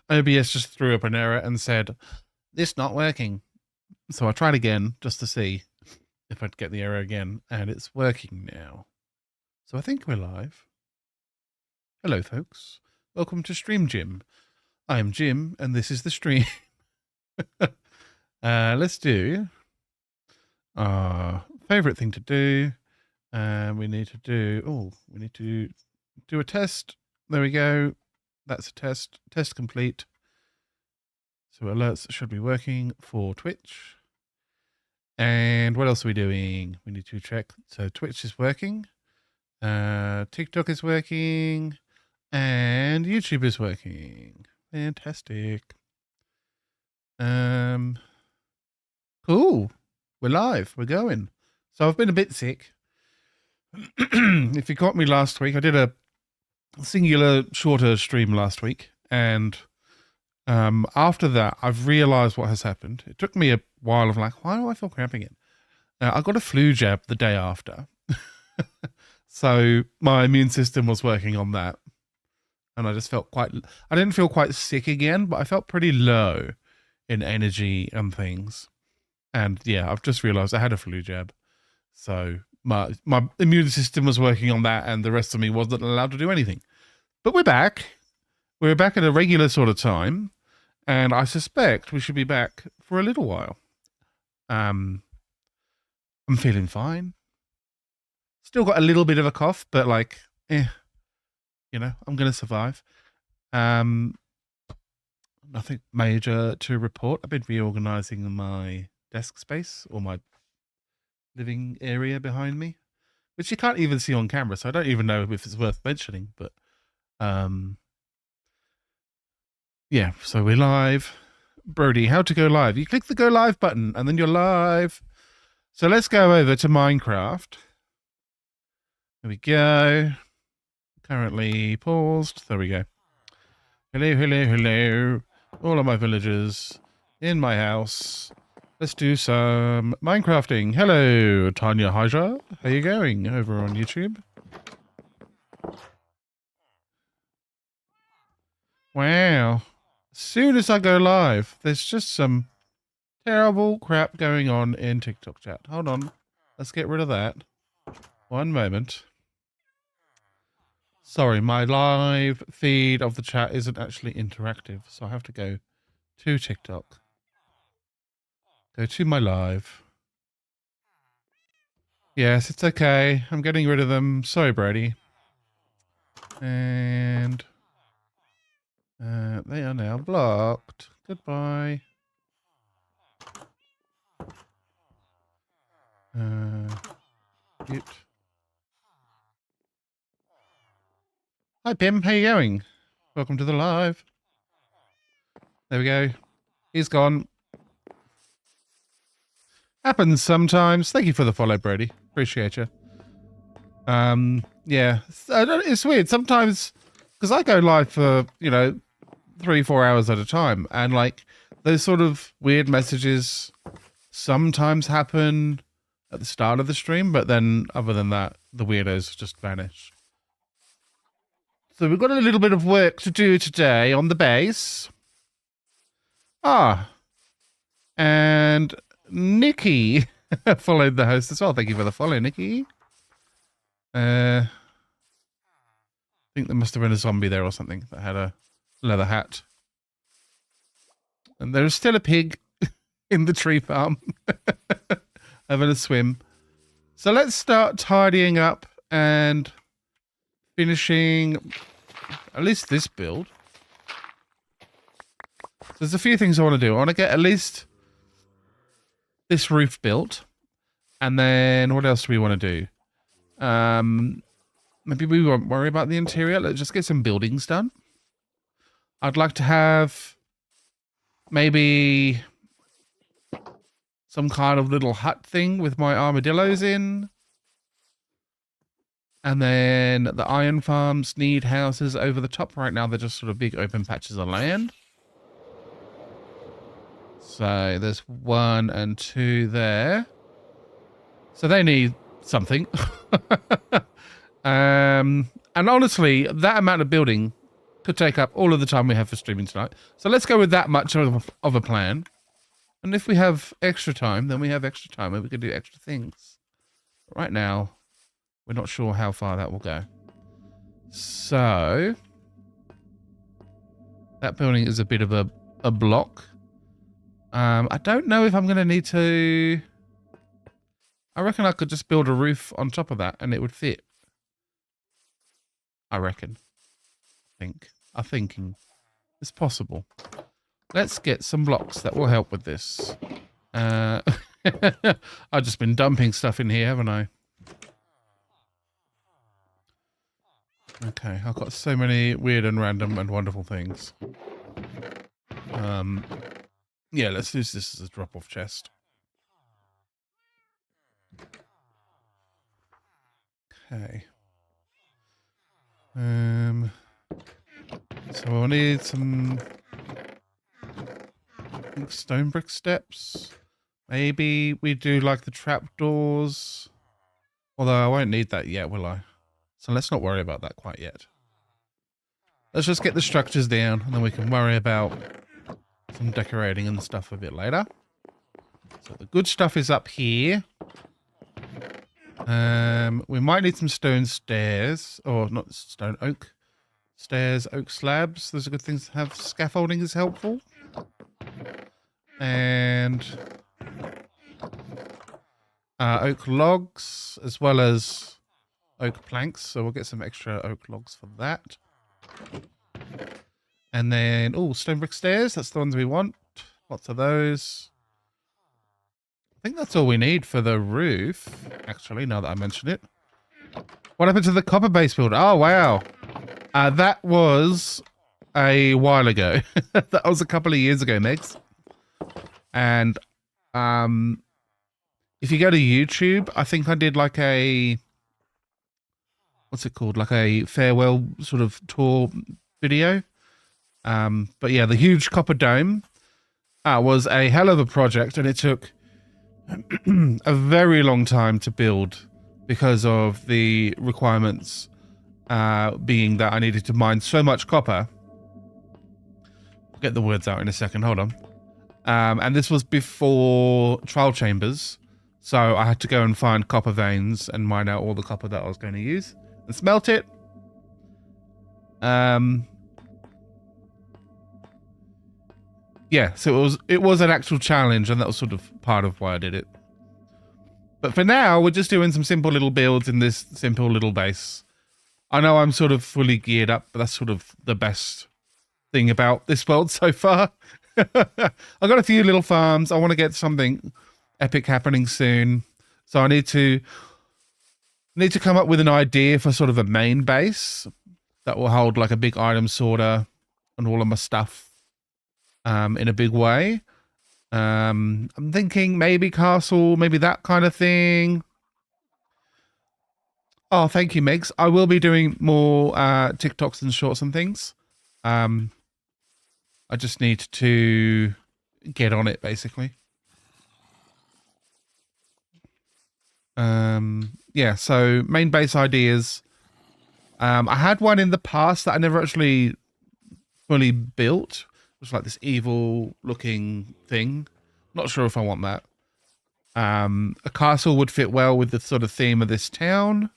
OBS just threw up an error and said, this not working. So I tried again just to see if I'd get the error again, and it's working now. So I think we're live. Hello, folks. Welcome to Stream Jim. I am Jim, and this is the stream. Let's do our favorite thing to do. We need to do a test. There we go. That's a test. Test complete. So alerts should be working for Twitch. And what else are we doing? We need to check. So Twitch is working. TikTok is working. And YouTube is working. Fantastic. Cool. We're live. We're going. So I've been a bit sick. If you caught me last week, I did a singular shorter stream last week. And after that, I've realized what has happened. It took me a while of like, why do I feel cramp again? I got a flu jab the day after. So my immune system was working on that. And I just felt I didn't feel quite sick again, but I felt pretty low in energy and things. And yeah, I've just realized I had a flu jab. So my immune system was working on that, and the rest of me wasn't allowed to do anything. But we're back. We're back at a regular sort of time. And I suspect we should be back for a little while. I'm feeling fine. Still got a little bit of a cough, but like, I'm going to survive. Nothing major to report. I've been reorganizing my desk space or my living area behind me, which you can't even see on camera, so I don't even know if it's worth mentioning, but yeah, so we're live. Brody, how to go live? You click the go live button and then you're live. So let's go over to Minecraft. There we go. Currently paused. There we go. Hello, hello, hello. All of my villagers in my house. Let's do some Minecrafting. Hello, Tanya Hydra. How you going over on YouTube? Wow. As soon as I go live, there's just some terrible crap going on in TikTok chat. Hold on. Let's get rid of that. One moment. Sorry, my live feed of the chat isn't actually interactive, so I have to go to TikTok. Go to my live. Yes, it's okay. I'm getting rid of them. Sorry, Brady. And they are now blocked. Goodbye. Mute. Hi, Pim. How you going? Welcome to the live. There we go. He's gone. Happens sometimes. Thank you for the follow, Brody. Appreciate you. Yeah. It's weird. Sometimes, because I go live for, 3-4 hours at a time. And, like, those sort of weird messages sometimes happen at the start of the stream. But then, other than that, the weirdos just vanish. So we've got a little bit of work to do today on the base. And Nikki followed the host as well. Thank you for the follow, Nikki. I think there must have been a zombie there or something that had a leather hat. And there's still a pig in the tree farm having a swim. So let's start tidying up and finishing at least this build. There's a few things I want to do. I want to get at least this roof built. And then what else do we want to do? Maybe we won't worry about the interior. Let's just get some buildings done. I'd like to have maybe some kind of little hut thing with my armadillos in. And then the iron farms need houses over the top. Right now, they're just sort of big open patches of land. So there's 1 and 2 there. So they need something. And honestly, that amount of building Could take up all of the time we have for streaming tonight. So let's go with that much of a plan. And if we have extra time, then we have extra time and we can do extra things. But right now, we're not sure how far that will go. So that building is a bit of a block. I don't know if I'm going to need to... I reckon I could just build a roof on top of that and it would fit. I reckon. I'm thinking it's possible. Let's get some blocks that will help with this. I've just been dumping stuff in here, haven't I? Okay, I've got so many weird and random and wonderful things. Yeah, let's use this as a drop-off chest. Okay. So we'll need some stone brick steps. Maybe we do like the trapdoors. Although I won't need that yet, will I? So let's not worry about that quite yet. Let's just get the structures down and then we can worry about some decorating and stuff a bit later. So the good stuff is up here. We might need some stone stairs, or not stone, oak stairs, oak slabs. Those are good things to have. Scaffolding is helpful. And oak logs, as well as oak planks. So we'll get some extra oak logs for that. And then, oh, stone brick stairs. That's the ones we want. Lots of those. I think that's all we need for the roof, actually, now that I mention it. What happened to the copper base build? Oh, wow. That was a while ago. That was a couple of years ago, Megs. And if you go to YouTube, I think I did like a... What's it called? Like a farewell sort of tour video. But yeah, the huge copper dome was a hell of a project, and it took a very long time to build because of the requirements being that I needed to mine so much copper. I'll get the words out in a second, hold on. And this was before trial chambers, so I had to go and find copper veins and mine out all the copper that I was going to use and smelt it. Yeah, so it was an actual challenge, and that was sort of part of why I did it. But for now, we're just doing some simple little builds in this simple little base. I know I'm sort of fully geared up, but that's sort of the best thing about this world so far. I've got a few little farms. I want to get something epic happening soon. So I need to come up with an idea for sort of a main base that will hold like a big item sorter and all of my stuff. In a big way. I'm thinking maybe castle, maybe that kind of thing. Oh, thank you, Megs. I will be doing more TikToks and shorts and things. I just need to get on it, basically. Yeah, so main base ideas. I had one in the past that I never actually fully built. It was like this evil looking thing. Not sure if I want that. A castle would fit well with the sort of theme of this town.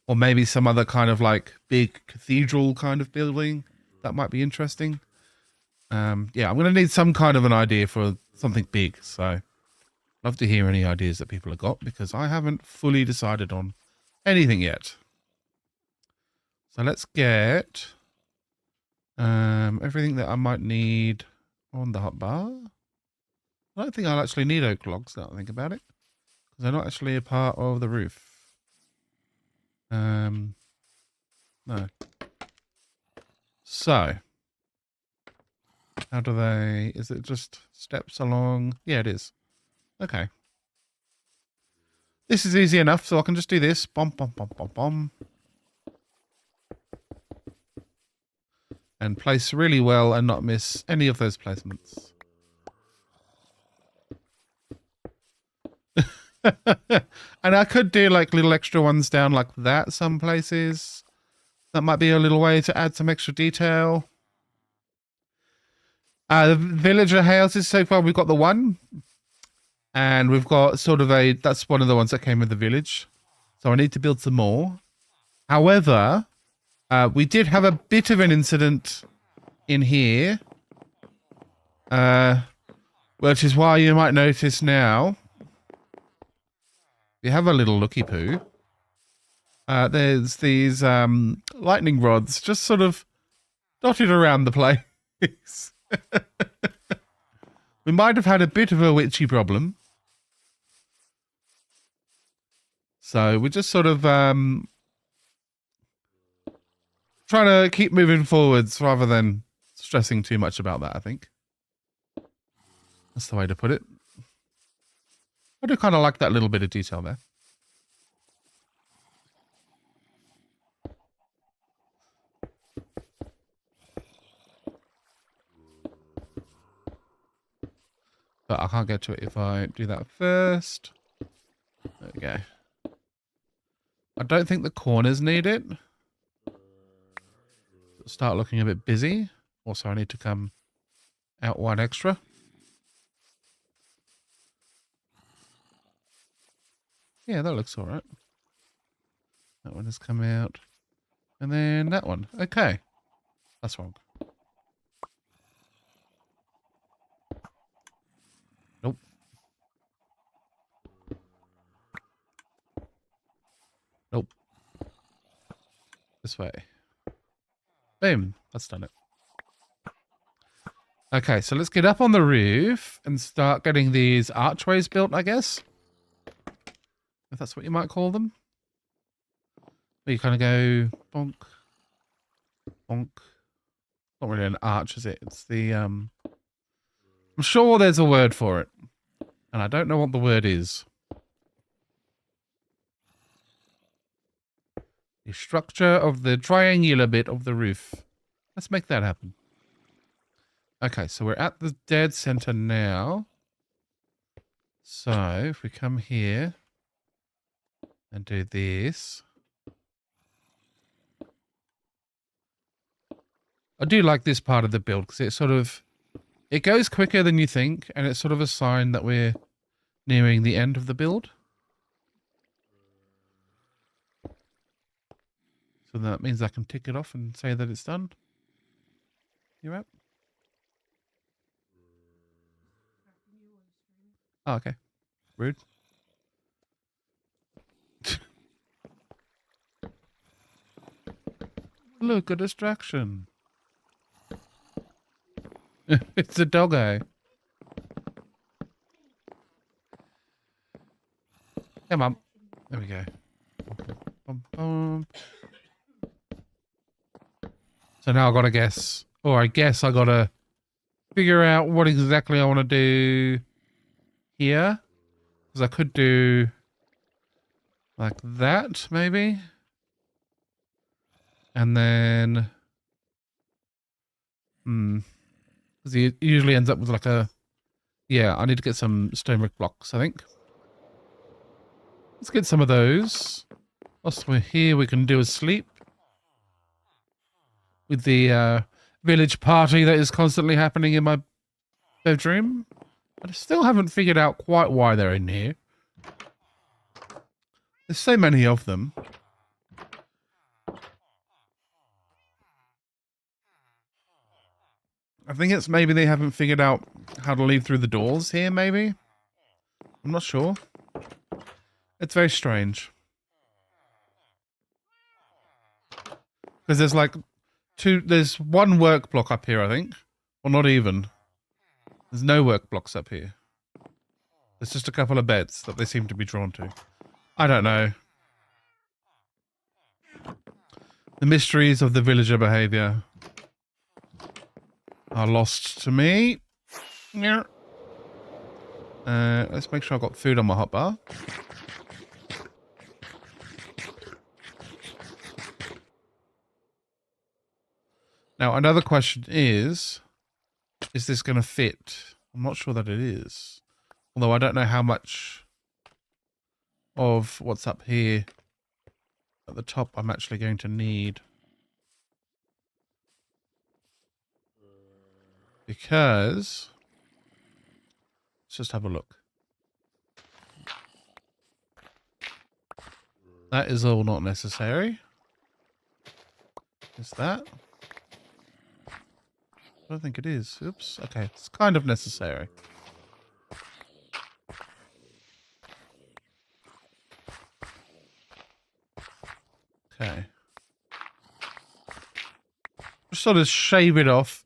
Or maybe some other kind of like big cathedral kind of building. That might be interesting. Yeah, I'm going to need some kind of an idea for something big. So love to hear any ideas that people have got, because I haven't fully decided on anything yet. So let's get... everything that I might need on the hotbar. I don't think I'll actually need oak logs now that I think about it, because they're not actually a part of the roof. No. So, how do they... Is it just steps along? Yeah, it is. Okay. This is easy enough, so I can just do this. Bom, bom, bom, bom, bom. And place really well and not miss any of those placements. And I could do like little extra ones down like that some places. That might be a little way to add some extra detail. The villager houses, so far we've got the one. And we've got sort of that's one of the ones that came with the village. So I need to build some more. However, we did have a bit of an incident in here. Which is why you might notice now. You have a little looky-poo. There's these lightning rods just sort of dotted around the place. We might have had a bit of a witchy problem. So we're just sort of trying to keep moving forwards rather than stressing too much about that, I think. That's the way to put it. I do kind of like that little bit of detail there. But I can't get to it if I do that first. There we go. I don't think the corners need it. Start looking a bit busy. Also, I need to come out one extra. Yeah, that looks all right. That one has come out. And then that one. Okay. That's wrong. Nope. Nope. This way. Boom. That's done it. Okay, so let's get up on the roof and start getting these archways built, I guess. If that's what you might call them. Where you kind of go bonk, bonk. Not really an arch, is it? It's the, I'm sure there's a word for it. And I don't know what the word is. The structure of the triangular bit of the roof. Let's make that happen. Okay, so we're at the dead center now. So if we come here and do this. I do like this part of the build because it sort of, it goes quicker than you think, and it's sort of a sign that we're nearing the end of the build. So that means I can tick it off and say that it's done. You're up. Oh, okay. Rude. Look, a distraction. It's a doggo. Come on. There we go. Bum, bum. So now I gotta guess. Or I guess I gotta figure out what exactly I want to do here. Because I could do like that, maybe. And then... Because it usually ends up with like a... Yeah, I need to get some stone brick blocks, I think. Let's get some of those. Whilst we're here, we can do a sleep. With the village party that is constantly happening in my bedroom. I still haven't figured out quite why they're in here. There's so many of them. I think it's maybe they haven't figured out how to leave through the doors here, maybe? I'm not sure. It's very strange. Because there's like there's one work block up here, I think. Or not even. There's no work blocks up here. There's just a couple of beds that they seem to be drawn to. I don't know. The mysteries of the villager behavior are lost to me. Let's make sure I've got food on my hotbar. Now, another question is this going to fit? I'm not sure that it is. Although I don't know how much of what's up here at the top I'm actually going to need. Because let's just have a look. That is all not necessary. Is that? I don't think it is. Oops. Okay, it's kind of necessary. Okay. Just sort of shave it off.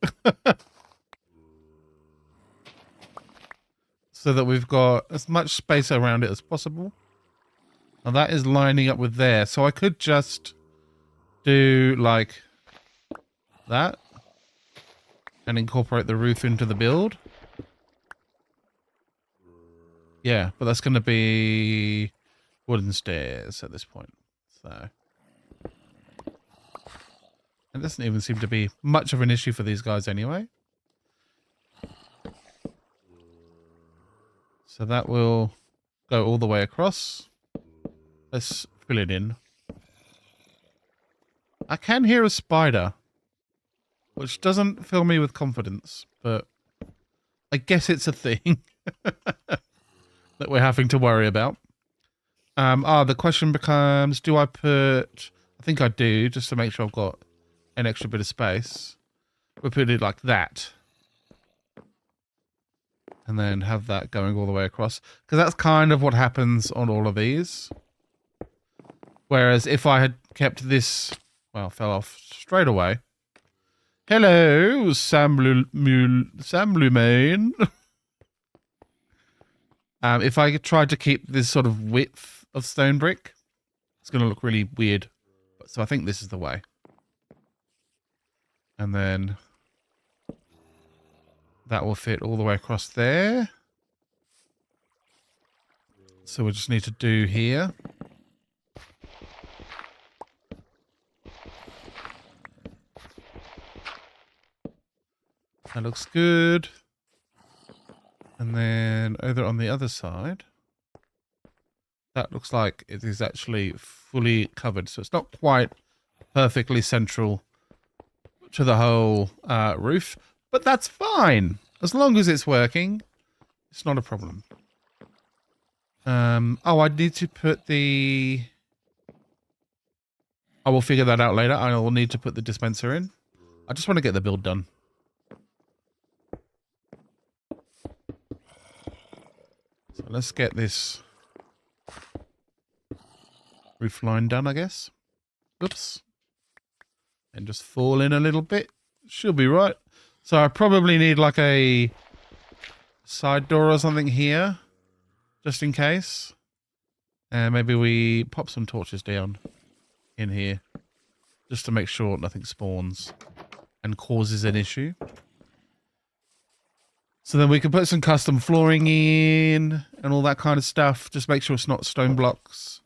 So that we've got as much space around it as possible. Now that is lining up with there. So I could just do like that and incorporate the roof into the build. Yeah, but that's going to be wooden stairs at this point. So it doesn't even seem to be much of an issue for these guys anyway. So that will go all the way across. Let's fill it in. I can hear a spider, which doesn't fill me with confidence, but I guess it's a thing that we're having to worry about. The question becomes, do I put... I think I do, just to make sure I've got an extra bit of space. We'll put it like that. And then have that going all the way across. Because that's kind of what happens on all of these. Whereas if I had kept this... Well, fell off straight away. Hello, Sam Lumain. If I tried to keep this sort of width of stone brick, it's going to look really weird. So I think this is the way. And then that will fit all the way across there. So we just need to do here. That looks good. And then over on the other side, that looks like it is actually fully covered. So it's not quite perfectly central to the whole roof, but that's fine. As long as it's working, it's not a problem. Oh, I need to put the... I will figure that out later. I will need to put the dispenser in. I just want to get the build done. So let's get this roof line done, I guess. Oops. And just fall in a little bit. Should be right. So I probably need like a side door or something here, just in case. And maybe we pop some torches down in here, just to make sure nothing spawns and causes an issue. So then we can put some custom flooring in and all that kind of stuff. Just make sure it's not stone blocks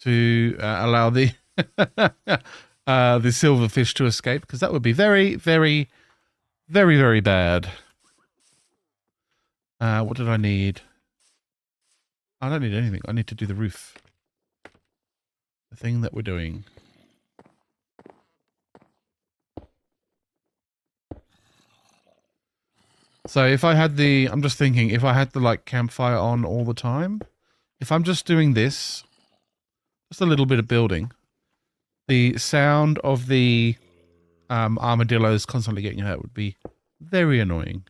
to allow the the silverfish to escape, because that would be very, very, very, very bad. What did I need? I don't need anything. I need to do the roof. The thing that we're doing. So if I had the, I'm just thinking, if I had the like campfire on all the time, if I'm just doing this, just a little bit of building, the sound of the armadillos constantly getting hurt would be very annoying.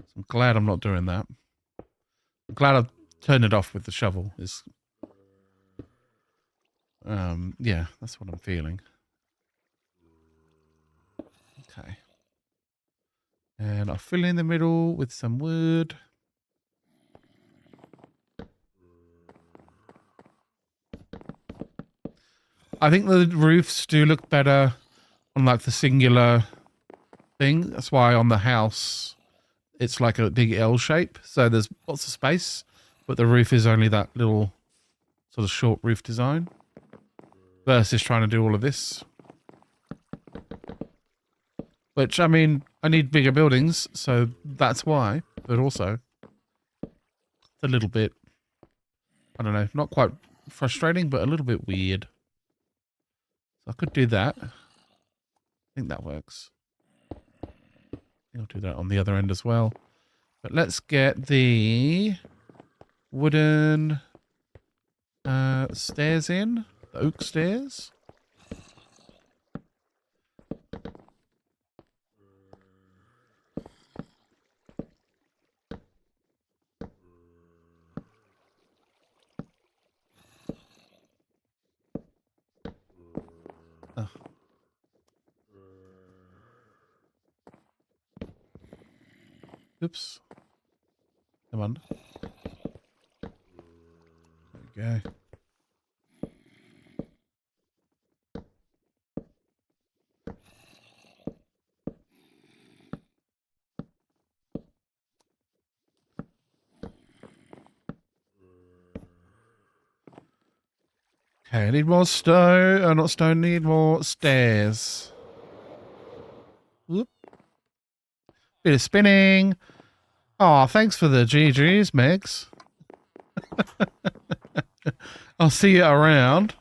So I'm glad I'm not doing that. I'm glad I've turned it off with the shovel. Yeah, that's what I'm feeling. Okay. And I'll fill in the middle with some wood. I think the roofs do look better on like the singular thing. That's why on the house it's like a big L shape. So there's lots of space, but the roof is only that little sort of short roof design. Versus trying to do all of this. Which, I mean, I need bigger buildings, so that's why. But also, it's a little bit I don't know, not quite frustrating, but a little bit weird. So I could do that. I think that works. I'll do that on the other end as well. But let's get the wooden stairs in. The oak stairs. Oh. Oops. Come on. There we go. Okay, I need more stone. Not stone, need more stairs. Whoop. Bit of spinning. Oh, thanks for the GGs, Megs. I'll see you around.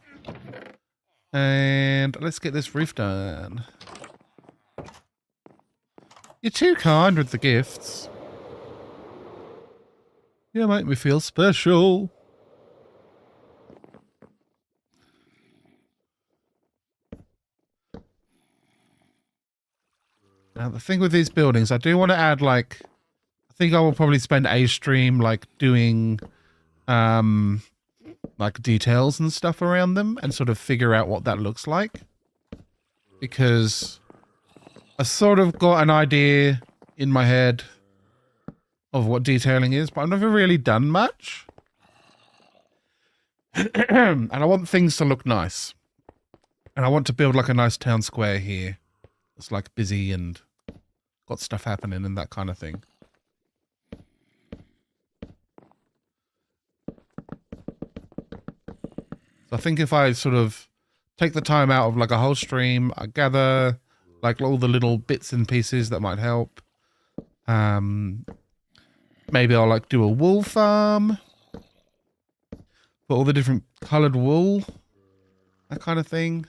And let's get this roof done. You're too kind with the gifts. You make me feel special. Now, the thing with these buildings, I do want to add, like, I think I will probably spend a stream, like, doing, like, details and stuff around them and sort of figure out what that looks like. Because I sort of got an idea in my head of what detailing is, but I've never really done much. And I want things to look nice. And I want to build, like, a nice town square here. It's, like, busy and got stuff happening and that kind of thing. So I think if I sort of take the time out of like a whole stream, I gather like all the little bits and pieces that might help. Maybe I'll like do a wool farm. Put all the different colored wool. That kind of thing.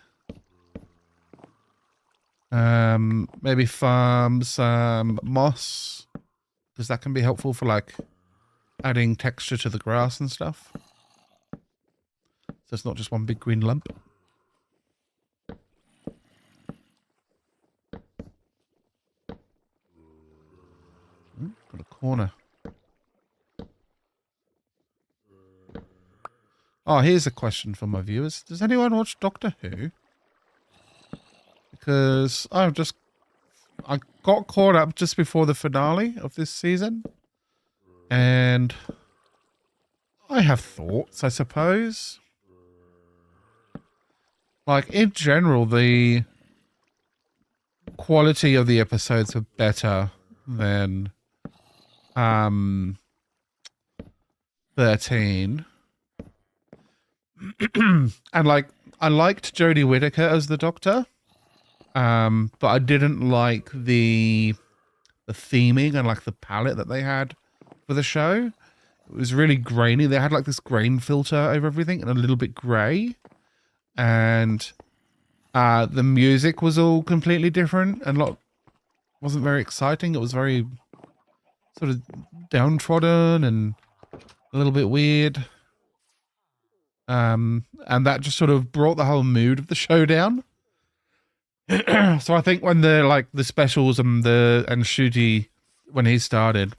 Maybe farm some moss, because that can be helpful for like adding texture to the grass and stuff. So it's not just one big green lump. Got a corner. Oh, here's a question for my viewers. Does anyone watch Doctor Who? Because I got caught up just before the finale of this season. And I have thoughts, I suppose. Like, in general, the quality of the episodes were better than 13. And, like, I liked Jodie Whittaker as the Doctor. But I didn't like the theming and, like, the palette that they had for the show. It was really grainy. They had, like, this grain filter over everything and a little bit grey. And the music was all completely different and wasn't very exciting. It was very sort of downtrodden and a little bit weird. And that just sort of brought the whole mood of the show down. So I think when the specials and Ncuti, when he started,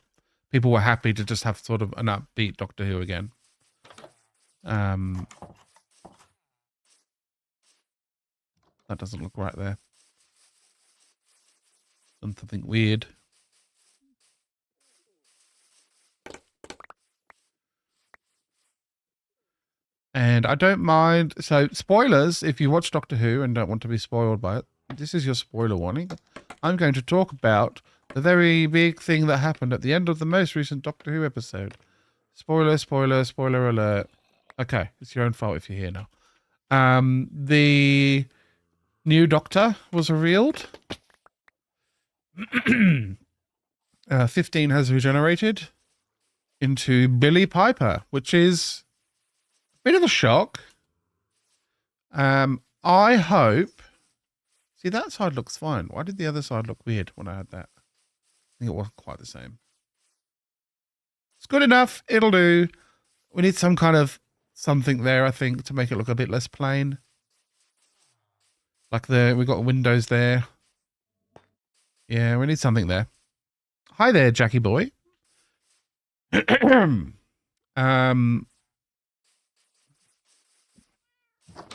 people were happy to just have sort of an upbeat Doctor Who again. That doesn't look right there. Something weird. And I don't mind. So, spoilers, if you watch Doctor Who and don't want to be spoiled by it, this is your spoiler warning. I'm going to talk about the very big thing that happened at the end of the most recent Doctor Who episode. Spoiler, spoiler, spoiler alert. Okay, it's your own fault if you're here now. The new Doctor was revealed. 15 has regenerated into Billie Piper, which is Bit of a shock. I hope. See, that side looks fine. Why did the other side look weird when I had that? I think it wasn't quite the same. It's good enough. It'll do. We need some kind of something there, I think, to make it look a bit less plain. Like we got windows there. Yeah, we need something there. Hi there, Jackie boy.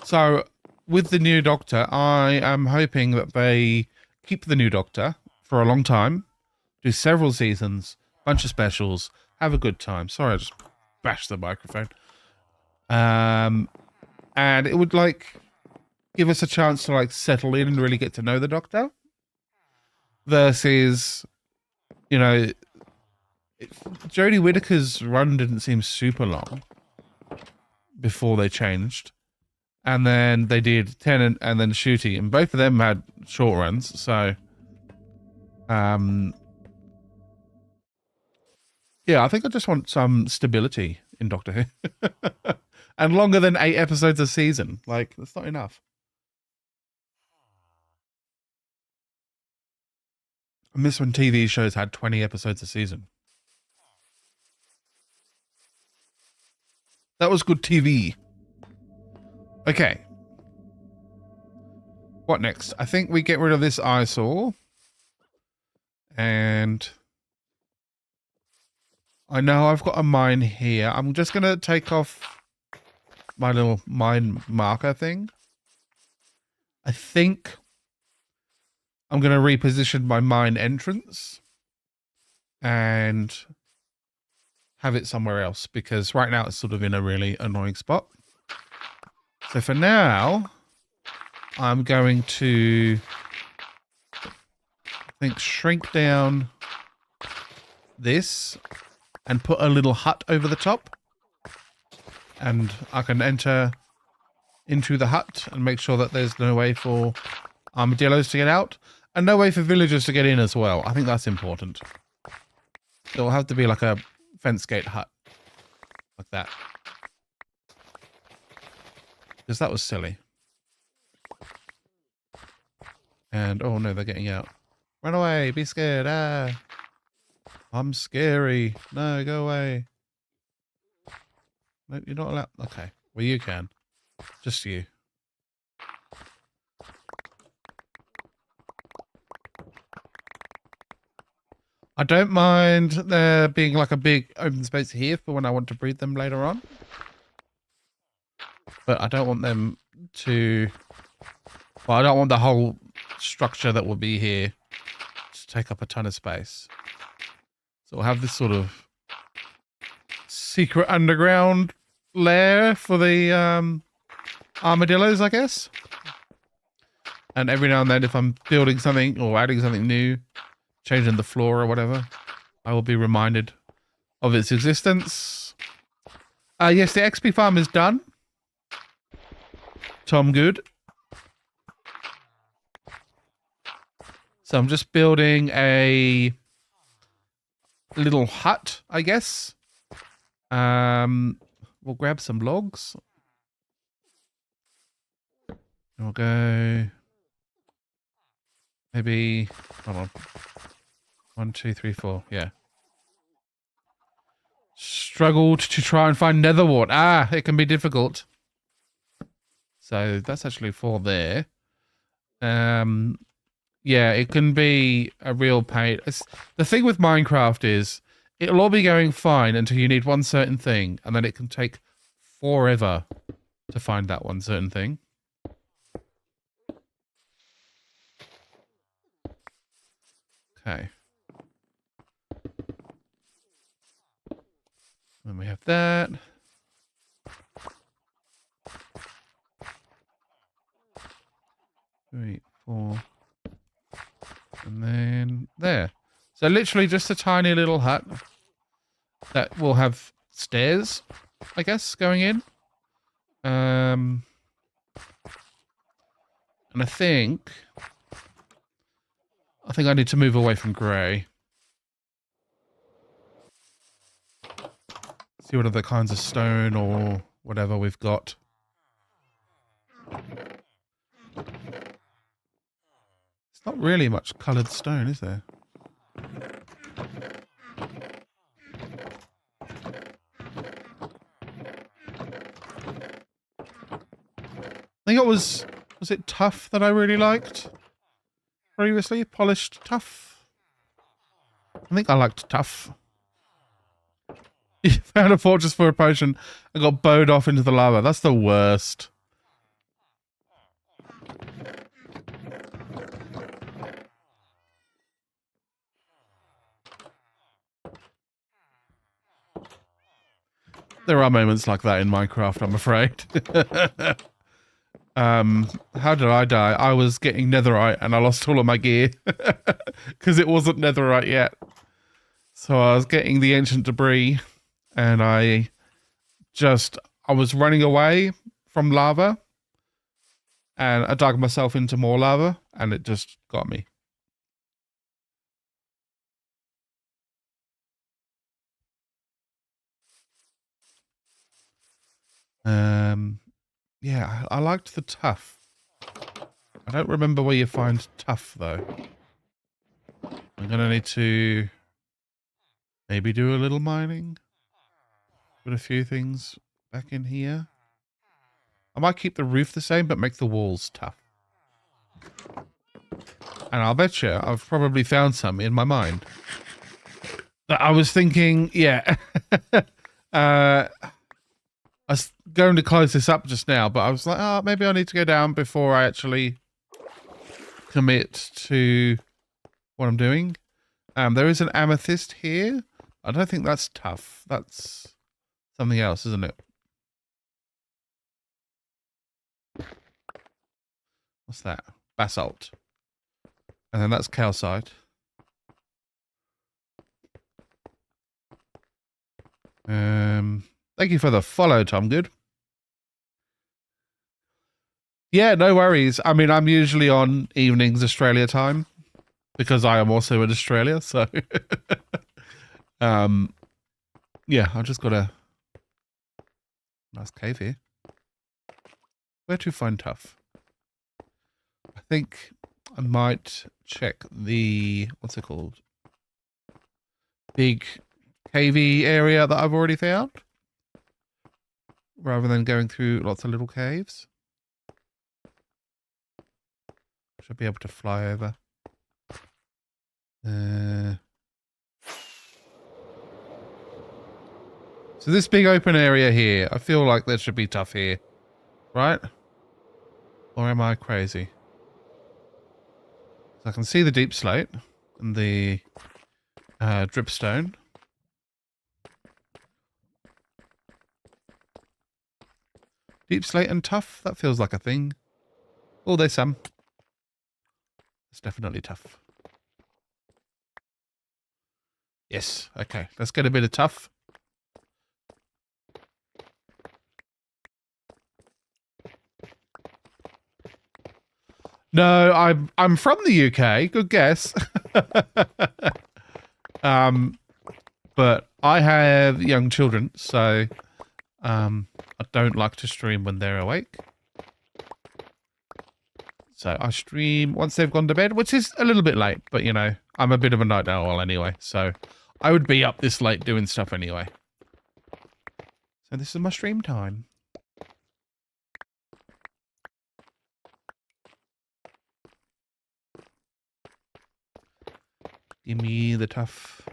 So with the new Doctor, I am hoping that they keep the new Doctor for a long time, do several seasons, bunch of specials, have a good time. Sorry, I just bashed the microphone. And it would give us a chance to settle in and really get to know the Doctor. Versus, Jodie Whittaker's run didn't seem super long before they changed. And then they did Tennant and then Ncuti, and both of them had short runs. So, yeah, I think I just want some stability in Doctor Who. And longer than 8 episodes a season. That's not enough. I miss when TV shows had 20 episodes a season. That was good TV. Okay. What next? I think we get rid of this eyesore. And I know I've got a mine here. I'm just going to take off my little mine marker thing. I think I'm going to reposition my mine entrance and have it somewhere else, because right now it's sort of in a really annoying spot. So for now, I'm going to, I think, shrink down this and put a little hut over the top. And I can enter into the hut and make sure that there's no way for armadillos to get out and no way for villagers to get in as well. I think that's important. It'll have to be like a fence gate hut. Like that. Because that was silly. And, oh no, they're getting out. Run away, be scared, ah. I'm scary. No, go away. No, you're not allowed. Okay, well you can. Just you. I don't mind there being like a big open space here for when I want to breed them later on. But I don't want them to... Well, I don't want the whole structure that will be here to take up a ton of space. So we'll have this sort of secret underground lair for the armadillos, I guess. And every now and then, if I'm building something or adding something new, changing the floor or whatever, I will be reminded of its existence. Yes, the XP farm is done. Tom Good. So I'm just building a little hut, I guess. We'll grab some logs. We'll go maybe, hold on. 1, 2, 3, 4. Yeah. Struggled to try and find nether wart. Ah, it can be difficult. So that's actually 4 there. Yeah, it can be a real pain. The thing with Minecraft is it'll all be going fine until you need one certain thing, and then it can take forever to find that one certain thing. Okay. And we have that. 3, 4. And then there. So literally just a tiny little hut that will have stairs, I guess, going in. And I think I need to move away from grey. See what other kinds of stone or whatever we've got. It's not really much coloured stone, is there? I think it was it tough that I really liked previously? Polished tough? I think I liked tough. You found a fortress for a potion and got bowed off into the lava. That's the worst. There are moments like that in Minecraft, I'm afraid. How did I die? I was getting netherite and I lost all of my gear because it wasn't netherite yet. So I was getting the ancient debris and I was running away from lava and I dug myself into more lava and it just got me. Yeah, I liked the tough. I don't remember where you find tough though. I'm gonna need to maybe do a little mining. Put a few things back in here. I might keep the roof the same, but make the walls tough. And I'll bet you I've probably found some in my mind. That I was thinking, yeah. I was going to close this up just now, but I was like, oh, maybe I need to go down before I actually commit to what I'm doing. There is an amethyst here. I don't think that's tough. That's something else, isn't it? What's that? Basalt. And then that's calcite. Thank you for the follow, Tom Good. Yeah, no worries. I mean, I'm usually on evenings Australia time because I am also in Australia, so yeah, I've just got a nice cave here. Where to find tough? I think I might check the, what's it called? Big cavey area that I've already found, rather than going through lots of little caves. Should be able to fly over. So this big open area here, I feel like there should be tough here, right? Or am I crazy? So I can see the deep slate and the dripstone. Deep slate and tough, that feels like a thing. Oh, there's some. It's definitely tough. Yes, okay, let's get a bit of tough. No, I'm from the UK. Good guess. But I have young children, so I don't like to stream when they're awake. So I stream once they've gone to bed, which is a little bit late, but you know, I'm a bit of a night owl anyway, so I would be up this late doing stuff anyway. So this is my stream time. Give me the tough.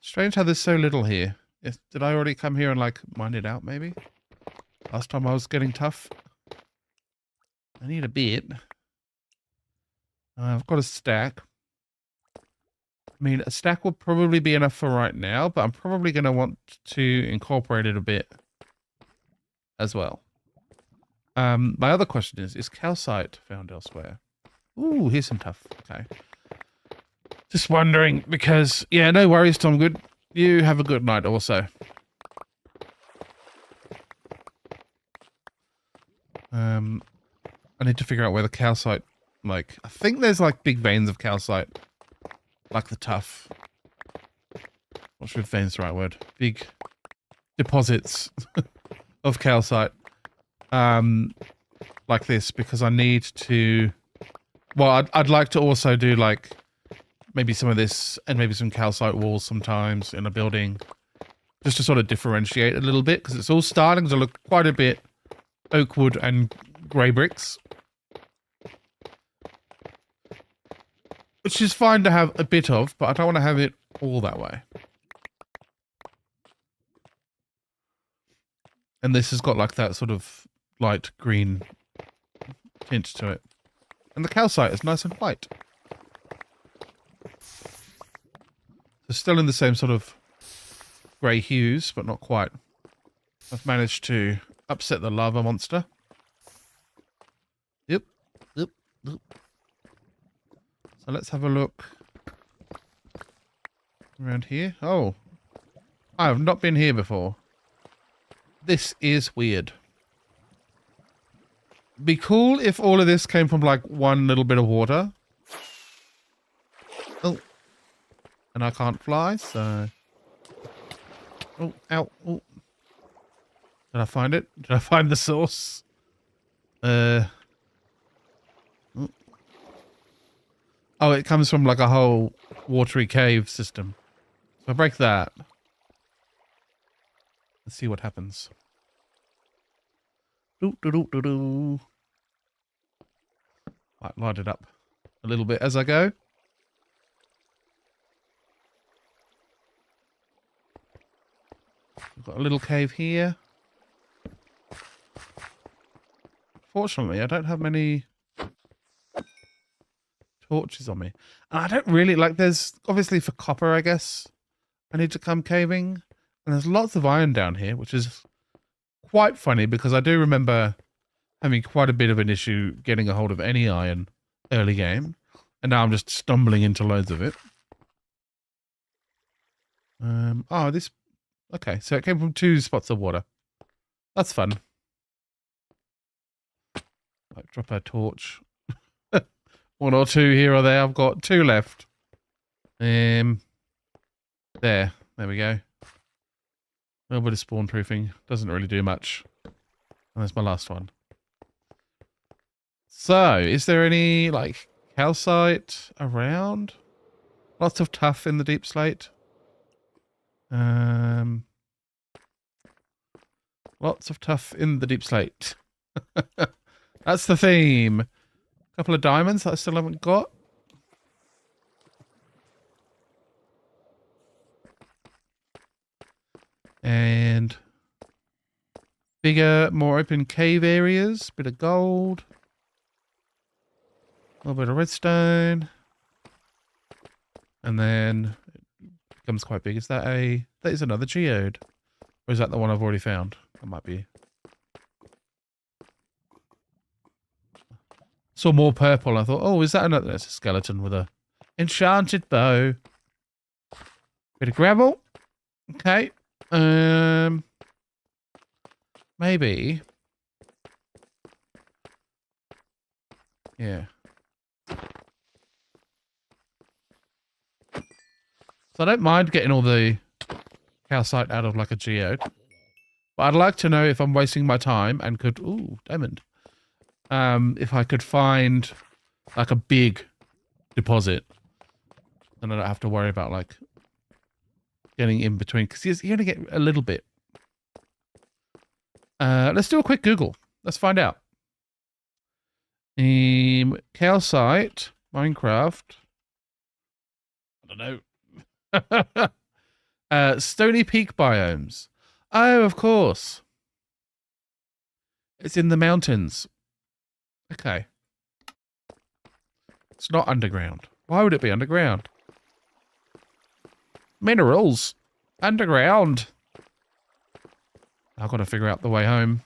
Strange how there's so little here. Did I already come here and like mine it out maybe? Last time I was getting tough. I need a bit. I've got a stack. I mean, a stack will probably be enough for right now, but I'm probably going to want to incorporate it a bit as well. My other question is calcite found elsewhere? Ooh, here's some tough. Okay. Just wondering because, yeah, no worries, Tom Good. You have a good night also. I need to figure out where the calcite, like, I think there's like big veins of calcite, like the tough. not sure if vein's the right word. Big deposits of calcite. Like this, because I need to... Well, I'd like to also do, like, maybe some of this and maybe some calcite walls sometimes in a building. Just to sort of differentiate a little bit, because it's all starting to look quite a bit oak wood and grey bricks. Which is fine to have a bit of, but I don't want to have it all that way. And this has got like that sort of light green tint to it. And the calcite is nice and white. So still in the same sort of grey hues, but not quite. I've managed to upset the lava monster. Yep. Yep. Yep. So let's have a look around here. Oh, I have not been here before. This is weird. Be cool if all of this came from like one little bit of water. Oh, and I can't fly, so... Oh, ow. Oh. Did I find it? Did I find the source? Oh, it comes from like a whole watery cave system. So I break that. Let's see what happens. Do. Might light it up a little bit as I go. We've got a little cave here. Fortunately, I don't have many torches on me. And I don't really, like, there's obviously for copper, I guess, I need to come caving. And there's lots of iron down here, which is quite funny because I do remember having quite a bit of an issue getting a hold of any iron early game. And now I'm just stumbling into loads of it. Oh, this... Okay, so it came from 2 spots of water. That's fun. Like, drop a torch. 1 or 2 here or there. I've got 2 left. There. There we go. A little bit of spawn proofing. Doesn't really do much. And that's my last one. So, is there any, like, calcite around? Lots of tuff in the deep slate. Lots of tuff in the deep slate. That's the theme. A couple of diamonds that I still haven't got. And bigger, more open cave areas. Bit of gold. A little bit of redstone. And then it becomes quite big. Is that a... That is another geode. Or is that the one I've already found? That might be. Saw more purple. I thought, oh, is that another... That's a skeleton with a enchanted bow. Bit of gravel. Okay. Maybe. Yeah. So I don't mind getting all the calcite out of like a geode. But I'd like to know if I'm wasting my time and could... Ooh, diamond. If I could find like a big deposit. Then I don't have to worry about like getting in between. Because you only get a little bit. Let's do a quick Google. Let's find out. Calcite, Minecraft. I don't know. Stony Peak biomes. Oh, of course. It's in the mountains. Okay. It's not underground. Why would it be underground? Minerals. Underground. I've got to figure out the way home.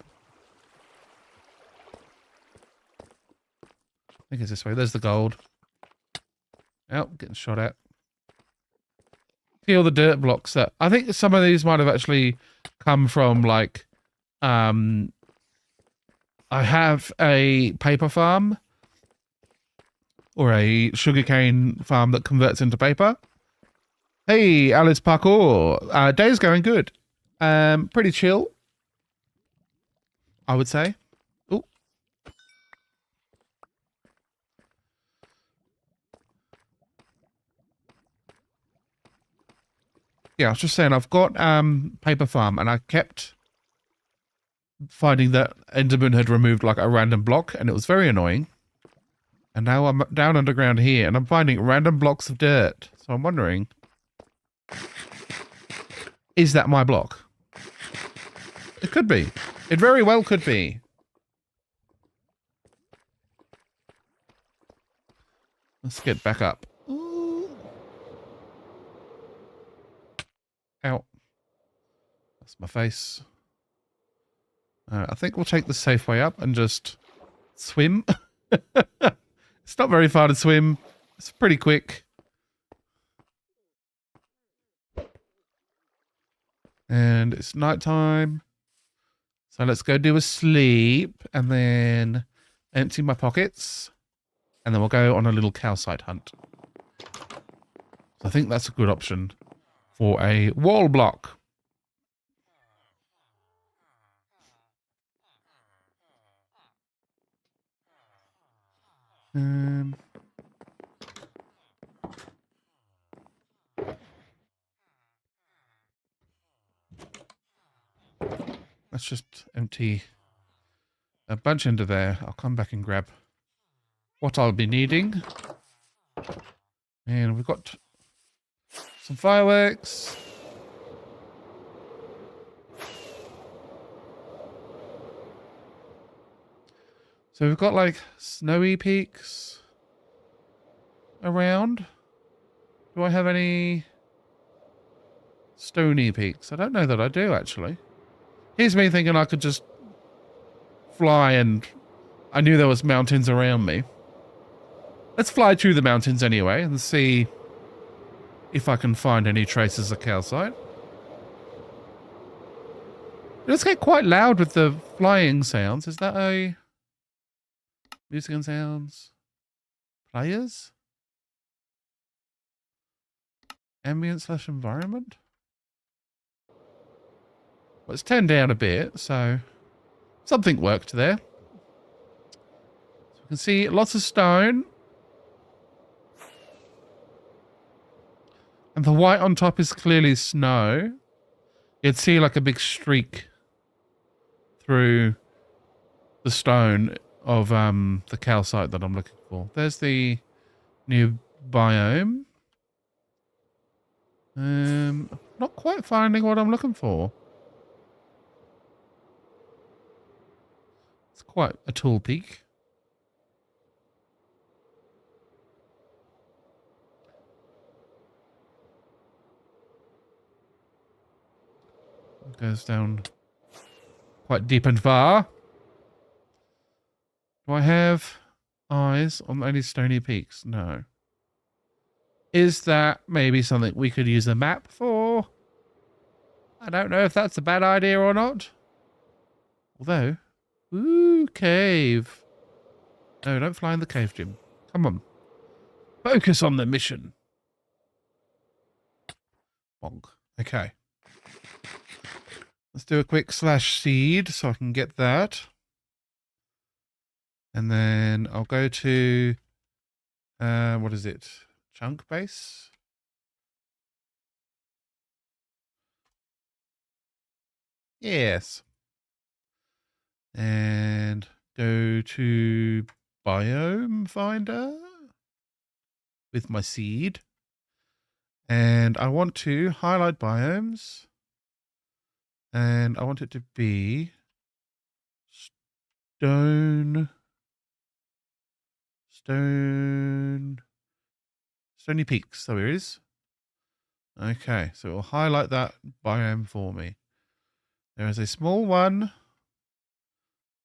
I think it's this way. There's the gold. Oh, getting shot at. See all the dirt blocks that... I think some of these might have actually come from, like... I have a paper farm. Or a sugarcane farm that converts into paper. Hey, Alice Parkour. Day's going good. Pretty chill, I would say. Oh, yeah. I was just saying, I've got paper farm, and I kept finding that Enderman had removed like a random block, and it was very annoying. And now I'm down underground here, and I'm finding random blocks of dirt. So I'm wondering, is that my block? It could be. It very well could be. Let's get back up. Ooh. Ow. That's my face. I think we'll take the safe way up and just swim. It's not very far to swim. It's pretty quick. And it's nighttime. So let's go do a sleep and then empty my pockets. And then we'll go on a little calcite hunt. So I think that's a good option for a wall block. Let's just empty a bunch into there. I'll come back and grab what I'll be needing. And we've got some fireworks. So we've got like snowy peaks around. Do I have any stony peaks? I don't know that I do, actually. Here's me thinking I could just fly and I knew there was mountains around me. Let's fly through the mountains anyway and see if I can find any traces of calcite. Let's get quite loud with the flying sounds. Is that a music and sounds? Players? Ambient / environment? Well, it's turned down a bit, so something worked there. So we can see lots of stone. And the white on top is clearly snow. You'd see like a big streak through the stone of the calcite that I'm looking for. There's the new biome. Not quite finding what I'm looking for. It's quite a tall peak. It goes down quite deep and far. Do I have eyes on any stony peaks? No. Is that maybe something we could use a map for? I don't know if that's a bad idea or not. Although, ooh, cave. No, don't fly in the cave, Jim. Come on. Focus on the mission. Bonk. Okay. Let's do a quick /seed so I can get that. And then I'll go to, what is it? Chunk base? Yes. And go to biome finder with my seed. And I want to highlight biomes. And I want it to be stony peaks. There it is. Okay, so it will highlight that biome for me. There is a small one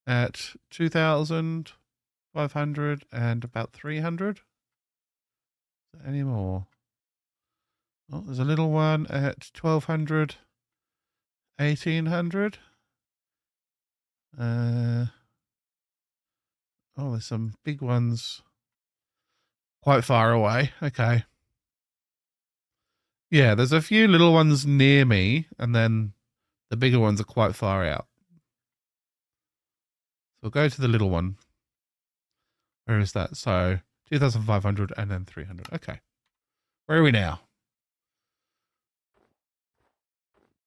at 2,500 and about 300. Any more? Oh, there's a little one at 1,200, 1,800. Oh, there's some big ones quite far away. Okay. Yeah, there's a few little ones near me, and then the bigger ones are quite far out. So we'll go to the little one. Where is that? So 2,500 and then 300. Okay. Where are we now?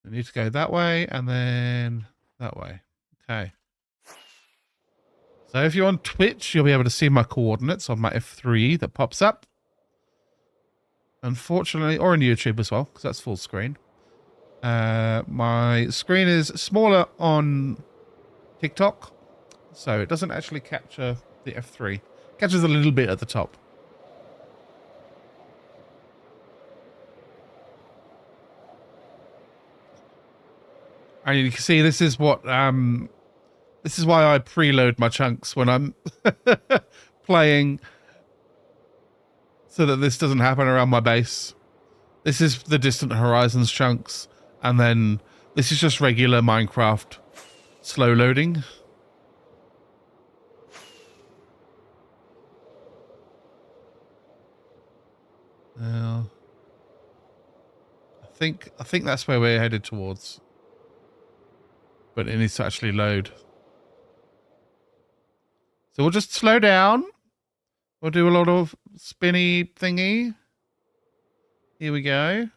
We need to go that way and then that way. Okay. So if you're on Twitch, you'll be able to see my coordinates on my F3 that pops up. Unfortunately, or on YouTube as well, because that's full screen. My screen is smaller on TikTok, so it doesn't actually capture the F3. It catches a little bit at the top. And you can see this is what this is why I preload my chunks when I'm playing, so that this doesn't happen around my base. This is the Distant Horizons chunks, and then this is just regular Minecraft slow loading. I think that's where we're headed towards. But it needs to actually load. So we'll just slow down. We'll do a lot of spinny thingy. Here we go.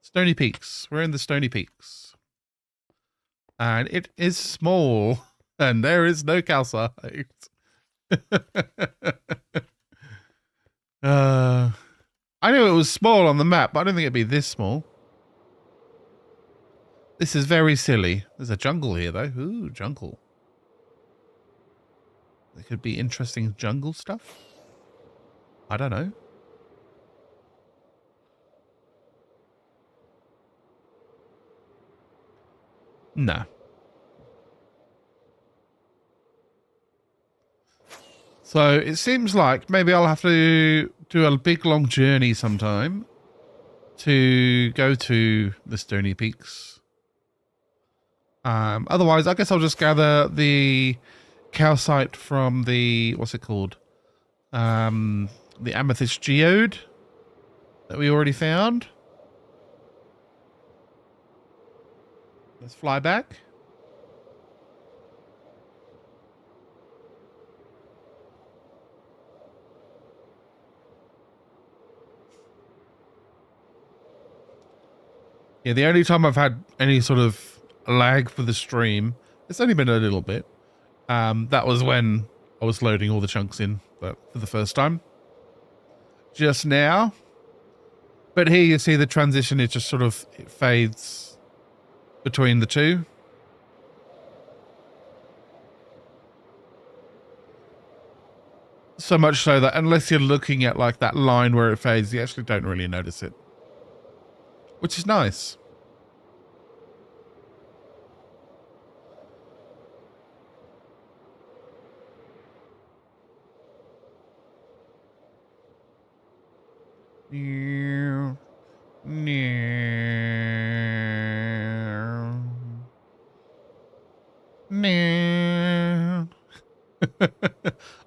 Stony Peaks. We're in the Stony Peaks. And it is small. And there is no calcite. I knew it was small on the map, but I don't think it'd be this small. This is very silly. There's a jungle here, though. Ooh, jungle. There could be interesting jungle stuff. I don't know. Nah. So it seems like maybe I'll have to do a big long journey sometime to go to the Stony Peaks. Otherwise, I guess I'll just gather the calcite from the, what's it called? The amethyst geode that we already found. Let's fly back. Yeah, the only time I've had any sort of lag for the stream, it's only been a little bit. That was when I was loading all the chunks in, but for the first time. Just now. But here you see the transition, it just sort of it fades between the two. So much so that unless you're looking at like that line where it fades, you actually don't really notice it. Which is nice.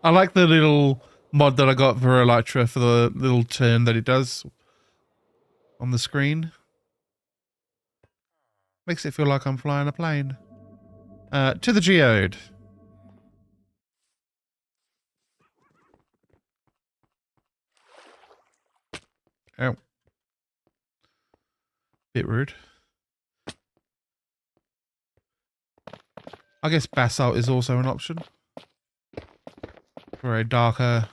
I like the little mod that I got for Elytra for the little turn that it does on the screen. Makes it feel like I'm flying a plane. To the geode. Oh. Bit rude. I guess basalt is also an option. For a darker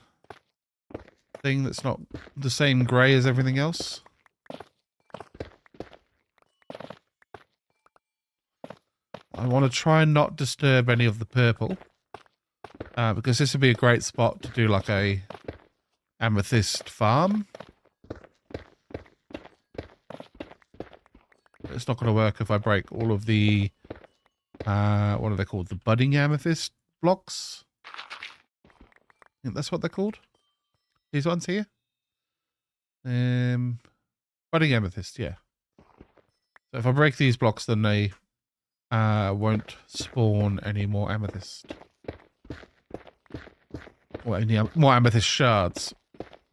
thing that's not the same grey as everything else. I want to try and not disturb any of the purple. Because this would be a great spot to do like a amethyst farm. It's not going to work if I break all of the, what are they called? The budding amethyst blocks? I think that's what they're called. These ones here. Budding amethyst, yeah. So if I break these blocks, then they won't spawn any more amethyst. Or any more amethyst shards.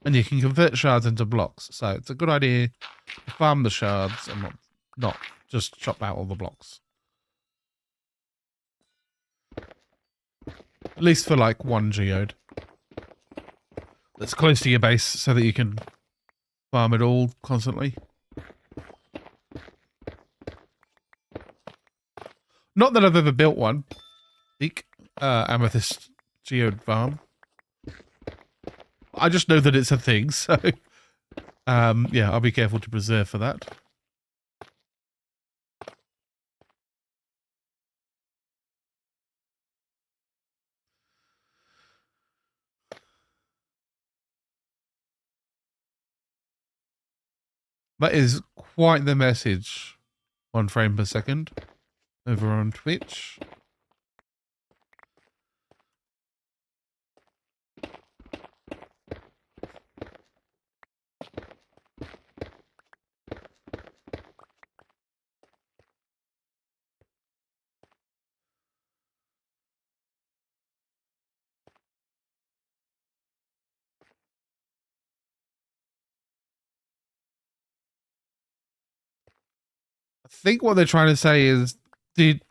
And you can convert shards into blocks. So it's a good idea to farm the shards and not just chop out all the blocks. At least for like one geode that's close to your base so that you can farm it all constantly. Not that I've ever built one. Eek. Amethyst geode farm. I just know that it's a thing, so yeah, I'll be careful to preserve for that. That is quite the message. 1 frame per second over on Twitch. I think what they're trying to say is, did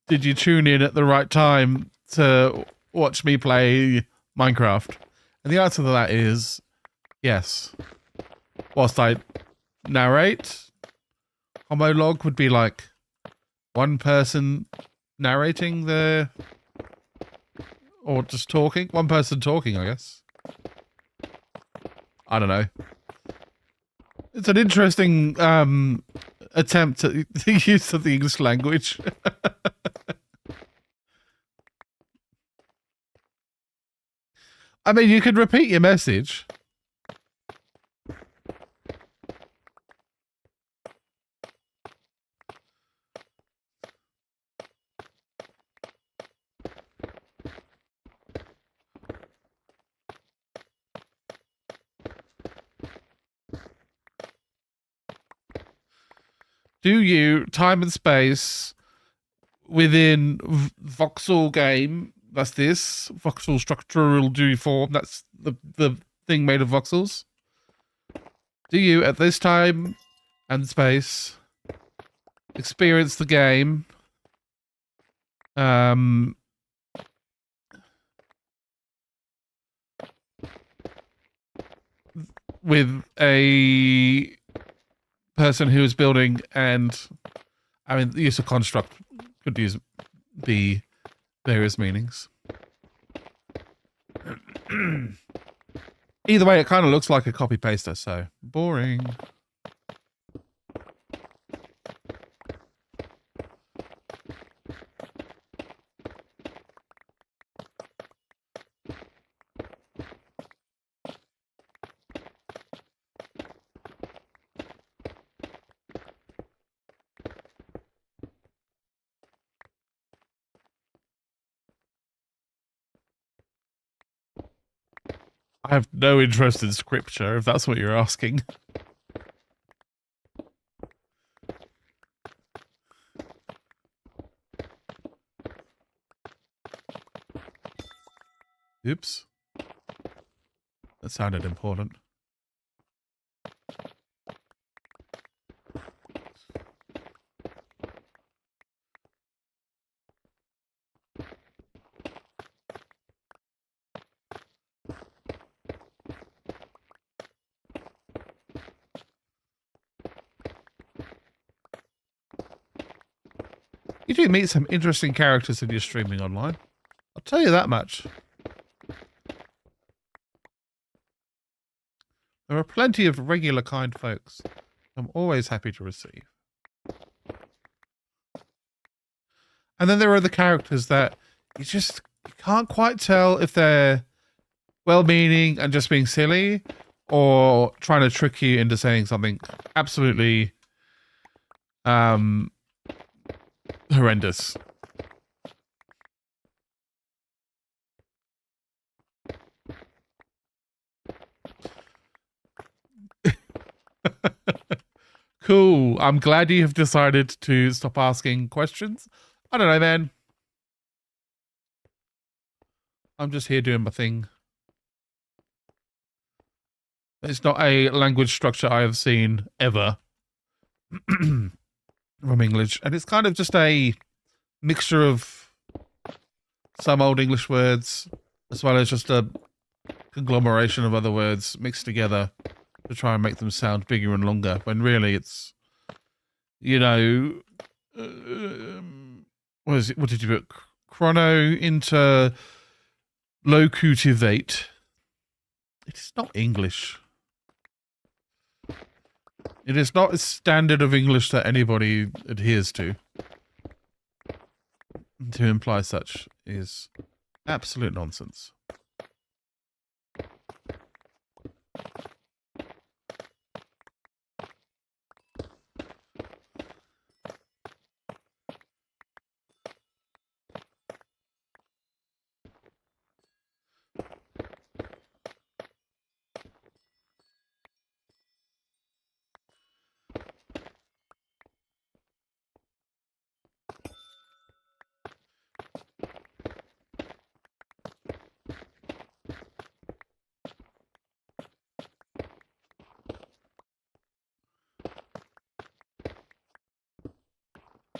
you tune in at the right time to watch me play Minecraft? And the answer to that is yes. Whilst I narrate, homolog would be like one person narrating or just talking. One person talking, I guess. I don't know. It's an interesting attempt to use of the English language. I mean, you could repeat your message. Do you time and space within voxel game? That's this voxel structural form. That's the thing made of voxels. Do you at this time and space experience the game with a person who is building, and I mean the use of construct could be various meanings. Either way, it kind of looks like a copy paster, so boring. I have no interest in scripture, if that's what you're asking. Oops. That sounded important. You do meet some interesting characters in your streaming online. I'll tell you that much. There are plenty of regular kind folks I'm always happy to receive. And then there are the characters that you can't quite tell if they're well-meaning and just being silly, or trying to trick you into saying something absolutely horrendous. Cool. I'm glad you have decided to stop asking questions. I don't know, man. I'm just here doing my thing. It's not a language structure I have seen ever from English. And it's kind of just a mixture of some Old English words as well as just a conglomeration of other words mixed together to try and make them sound bigger and longer, when really it's, you know, what is it? What did you put? Chrono into locutivate. It's not English. It is not a standard of English that anybody adheres to. To imply such is absolute nonsense.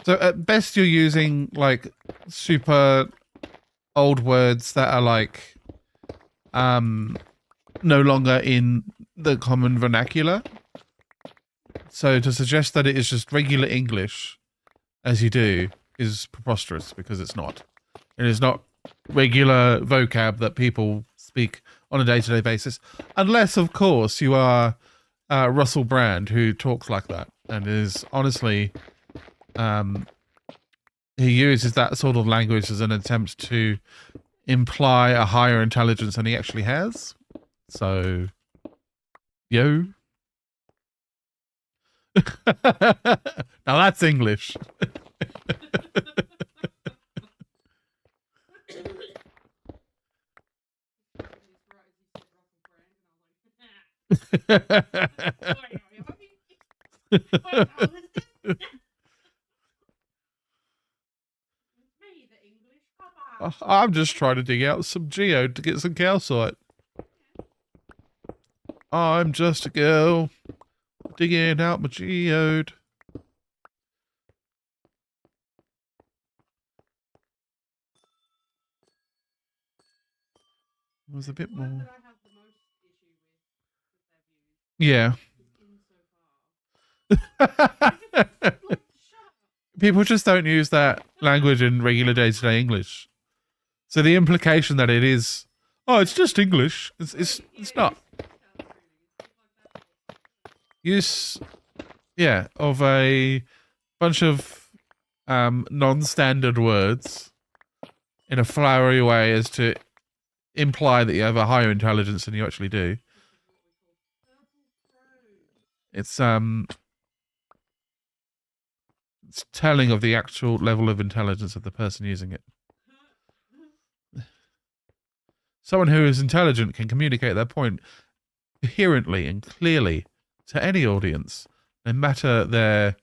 So at best you're using like super old words that are like no longer in the common vernacular. So to suggest that it is just regular English as you do is preposterous, because it's not. It is not regular vocab that people speak on a day-to-day basis, unless of course you are Russell Brand, who talks like that and is honestly he uses that sort of language as an attempt to imply a higher intelligence than he actually has. So, yo. Now that's English. I'm just trying to dig out some geode to get some calcite. I'm just a girl digging out my geode. Was a bit more. Yeah. People just don't use that language in regular day-to-day English. So the implication that it is, oh, it's just English. It's not. Use, yeah, of a bunch of non-standard words in a flowery way as to imply that you have a higher intelligence than you actually do. It's telling of the actual level of intelligence of the person using it. Someone who is intelligent can communicate their point coherently and clearly to any audience, no matter their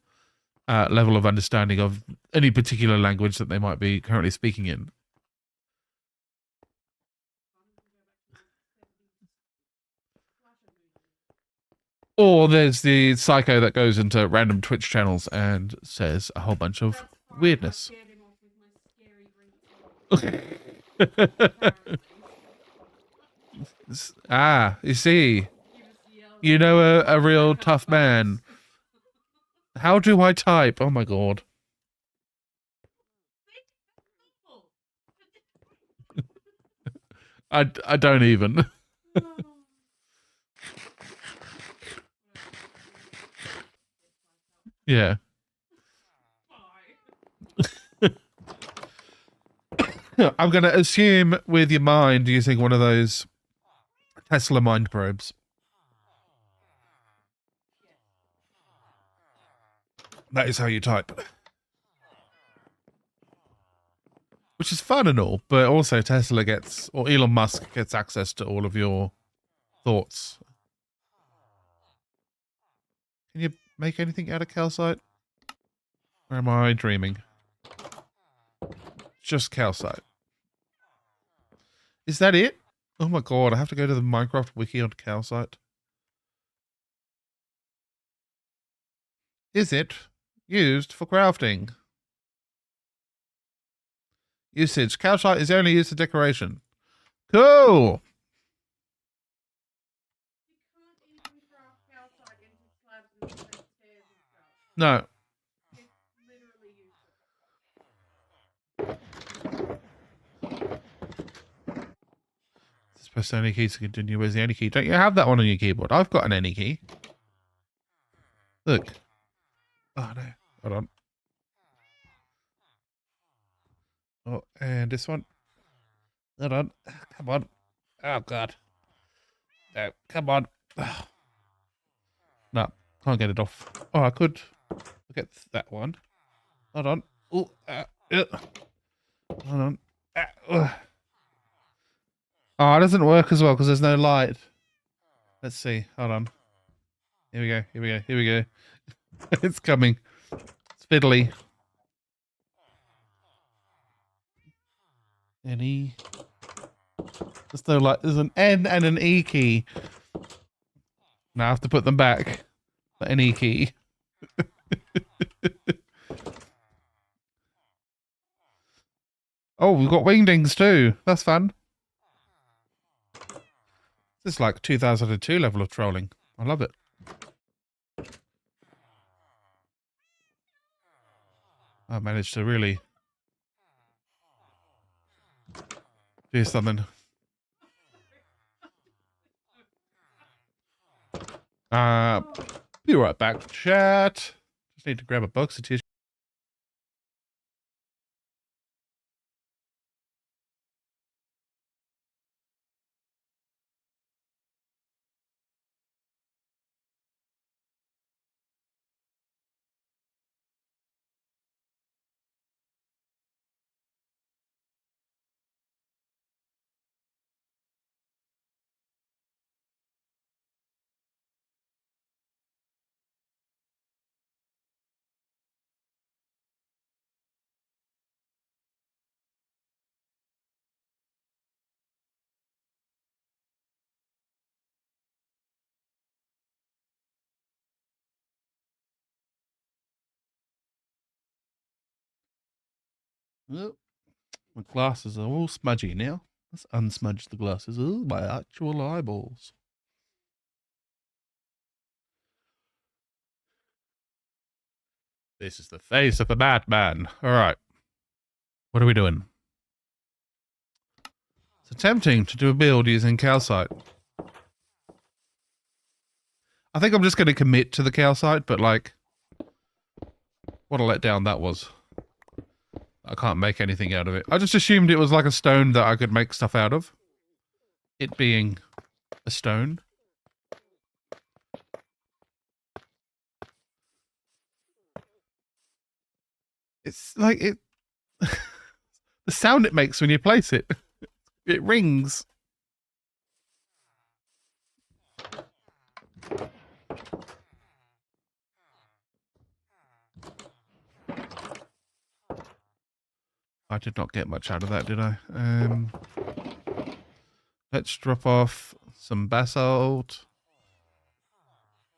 level of understanding of any particular language that they might be currently speaking in. Or there's the psycho that goes into random Twitch channels and says a whole bunch of weirdness. You see. You know a real tough man. How do I type? Oh my god. I don't even. Yeah. I'm going to assume with your mind using one of those Tesla mind probes. That is how you type. Which is fun and all, but also Tesla gets, or Elon Musk gets access to all of your thoughts. Can you make anything out of calcite? Or am I dreaming? Just calcite. Is that it? Oh my god, I have to go to the Minecraft wiki on calcite. is it used for crafting? Usage. Calcite is only used for decoration. Cool. No. Press any key to continue. Where's the any key? Don't you have that one on your keyboard? I've got an any key. Look. Oh no. Hold on. Oh, and this one. Hold on. Come on. Oh god. No, come on. No, can't get it off. Oh, I could get that one. Hold on. Oh, hold on. Oh, it doesn't work as well because there's no light. Let's see. Hold on. Here we go. Here we go. Here we go. It's coming. It's fiddly. An E. There's no light. There's an N and an E key. Now I have to put them back. An E key. Oh, we've got wingdings too. That's fun. This is like 2002 level of trolling. I love it. I managed to really do something. Be right back, chat. Just need to grab a box of tissue. Oh, my glasses are all smudgy now. Let's unsmudge the glasses. Oh, my actual eyeballs. This is the face of a madman. All right. What are we doing? It's attempting to do a build using calcite. I think I'm just going to commit to the calcite, but like, what a letdown that was. I can't make anything out of it. I just assumed it was like a stone that I could make stuff out of. It being a stone. It's like it... the sound it makes when you place it. It rings. I did not get much out of that, did I? Let's drop off some basalt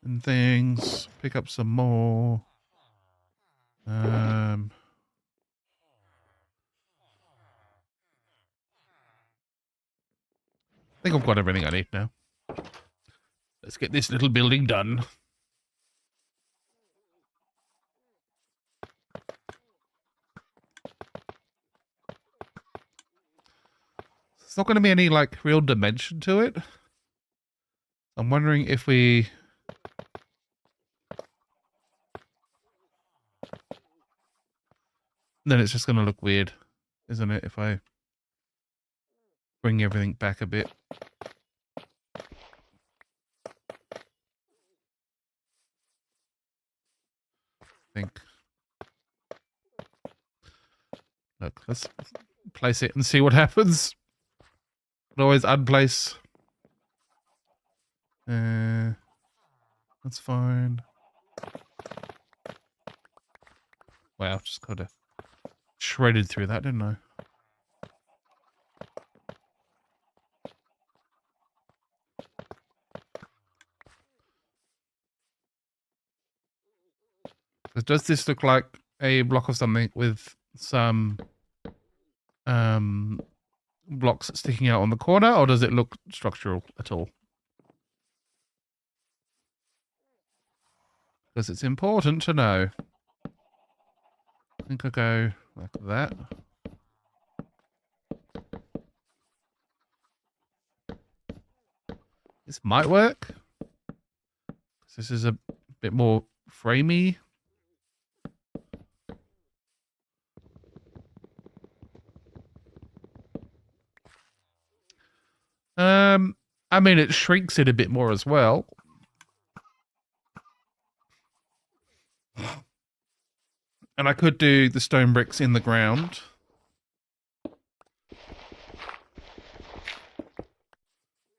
and things. Pick up some more. I think I've got everything I need now. Let's get this little building done. There's not going to be any, like, real dimension to it. I'm wondering if we... Then it's just going to look weird, isn't it, if I bring everything back a bit. I think. Look, let's place it and see what happens. Always unplace. That's fine. Wow, just kind of shredded through that, didn't I? Does this look like a block of something with some blocks sticking out on the corner, or does it look structural at all? Because it's important to know. I think I'll go like that. This might work. This is a bit more framey. I mean, it shrinks it a bit more as well. And I could do the stone bricks in the ground.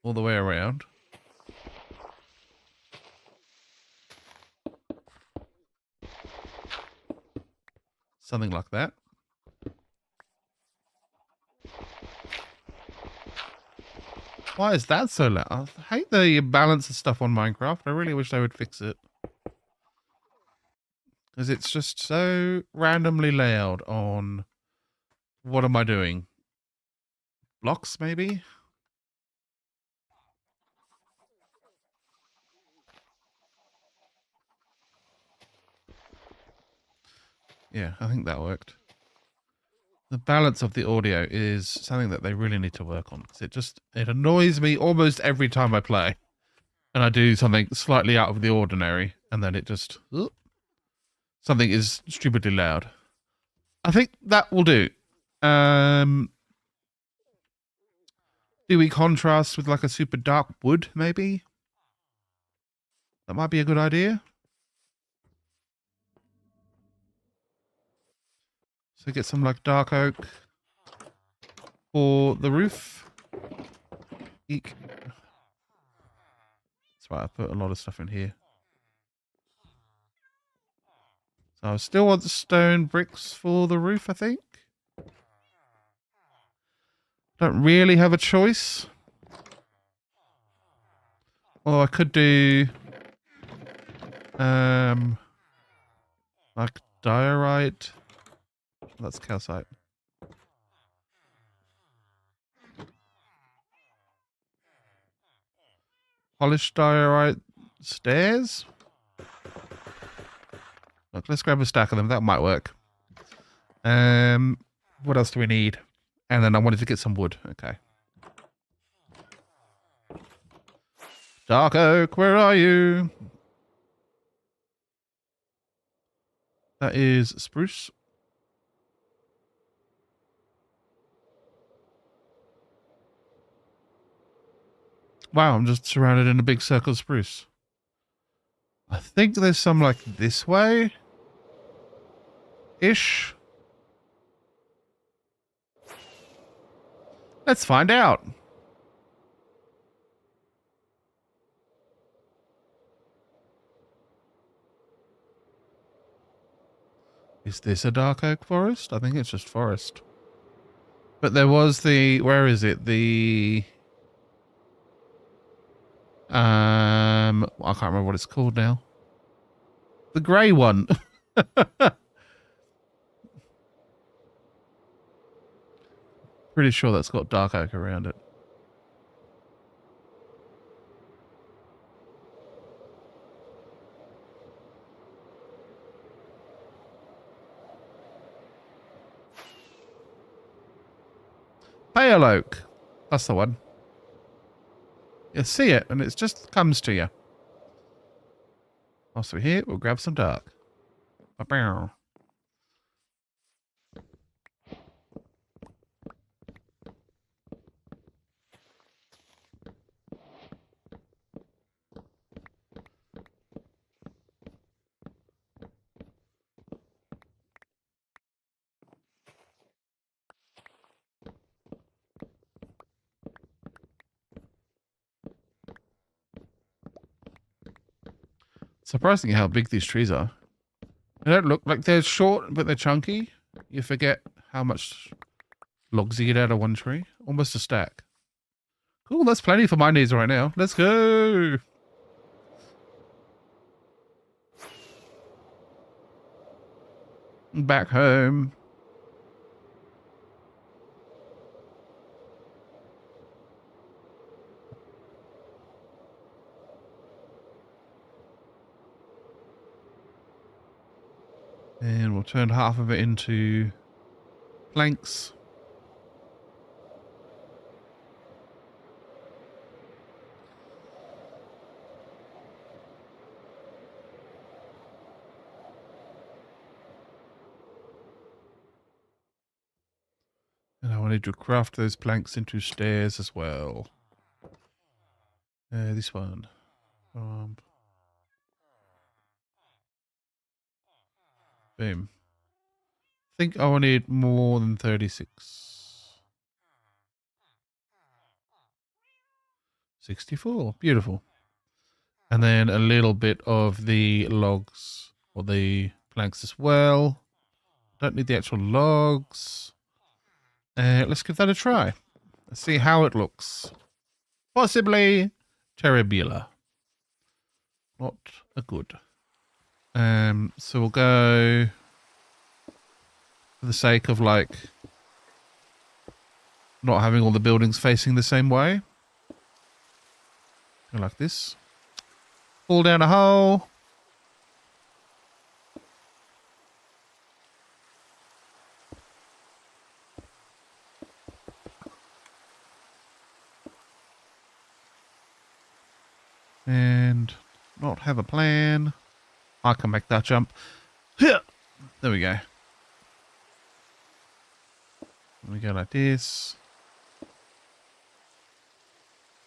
All the way around. Something like that. Why is that so loud? I hate the balance of stuff on Minecraft. I really wish they would fix it. Because it's just so randomly loud on... What am I doing? Blocks, maybe? Yeah, I think that worked. The balance of the audio is something that they really need to work on. Because it annoys me almost every time I play. And I do something slightly out of the ordinary. And then it just... something is stupidly loud. I think that will do. Do we contrast with like a super dark wood, maybe? That might be a good idea. So get some like dark oak for the roof. Eek. That's right, I put a lot of stuff in here. So I still want the stone bricks for the roof, I think. Don't really have a choice. Although I could do like diorite. That's calcite. Polished diorite stairs. Look, let's grab a stack of them. That might work. What else do we need? And then I wanted to get some wood. Okay. Dark oak, where are you? That is spruce. Wow, I'm just surrounded in a big circle of spruce. I think there's some like this way. Ish. Let's find out. Is this a dark oak forest? I think it's just forest. But there was the... Where is it? The... I can't remember what it's called now. The grey one. Pretty sure that's got dark oak around it. Pale oak. That's the one. You see it, and it just comes to you. Whilst we're here, we'll grab some dark. Ba-bow. Surprising how big these trees are. They don't look like they're short, but they're chunky. You forget how much logs you get out of one tree. Almost a stack. Cool, that's plenty for my needs right now. Let's go. Back home. And we'll turn half of it into planks. And I wanted to craft those planks into stairs as well. This one. Boom. I think I will need more than 36. 64. Beautiful. And then a little bit of the logs or the planks as well. Don't need the actual logs. Let's give that a try. Let's see how it looks. Possibly terrible. Not a good. So we'll go for the sake of like not having all the buildings facing the same way. Go like this. Fall down a hole. And not have a plan. I can make that jump. There we go. We go like this.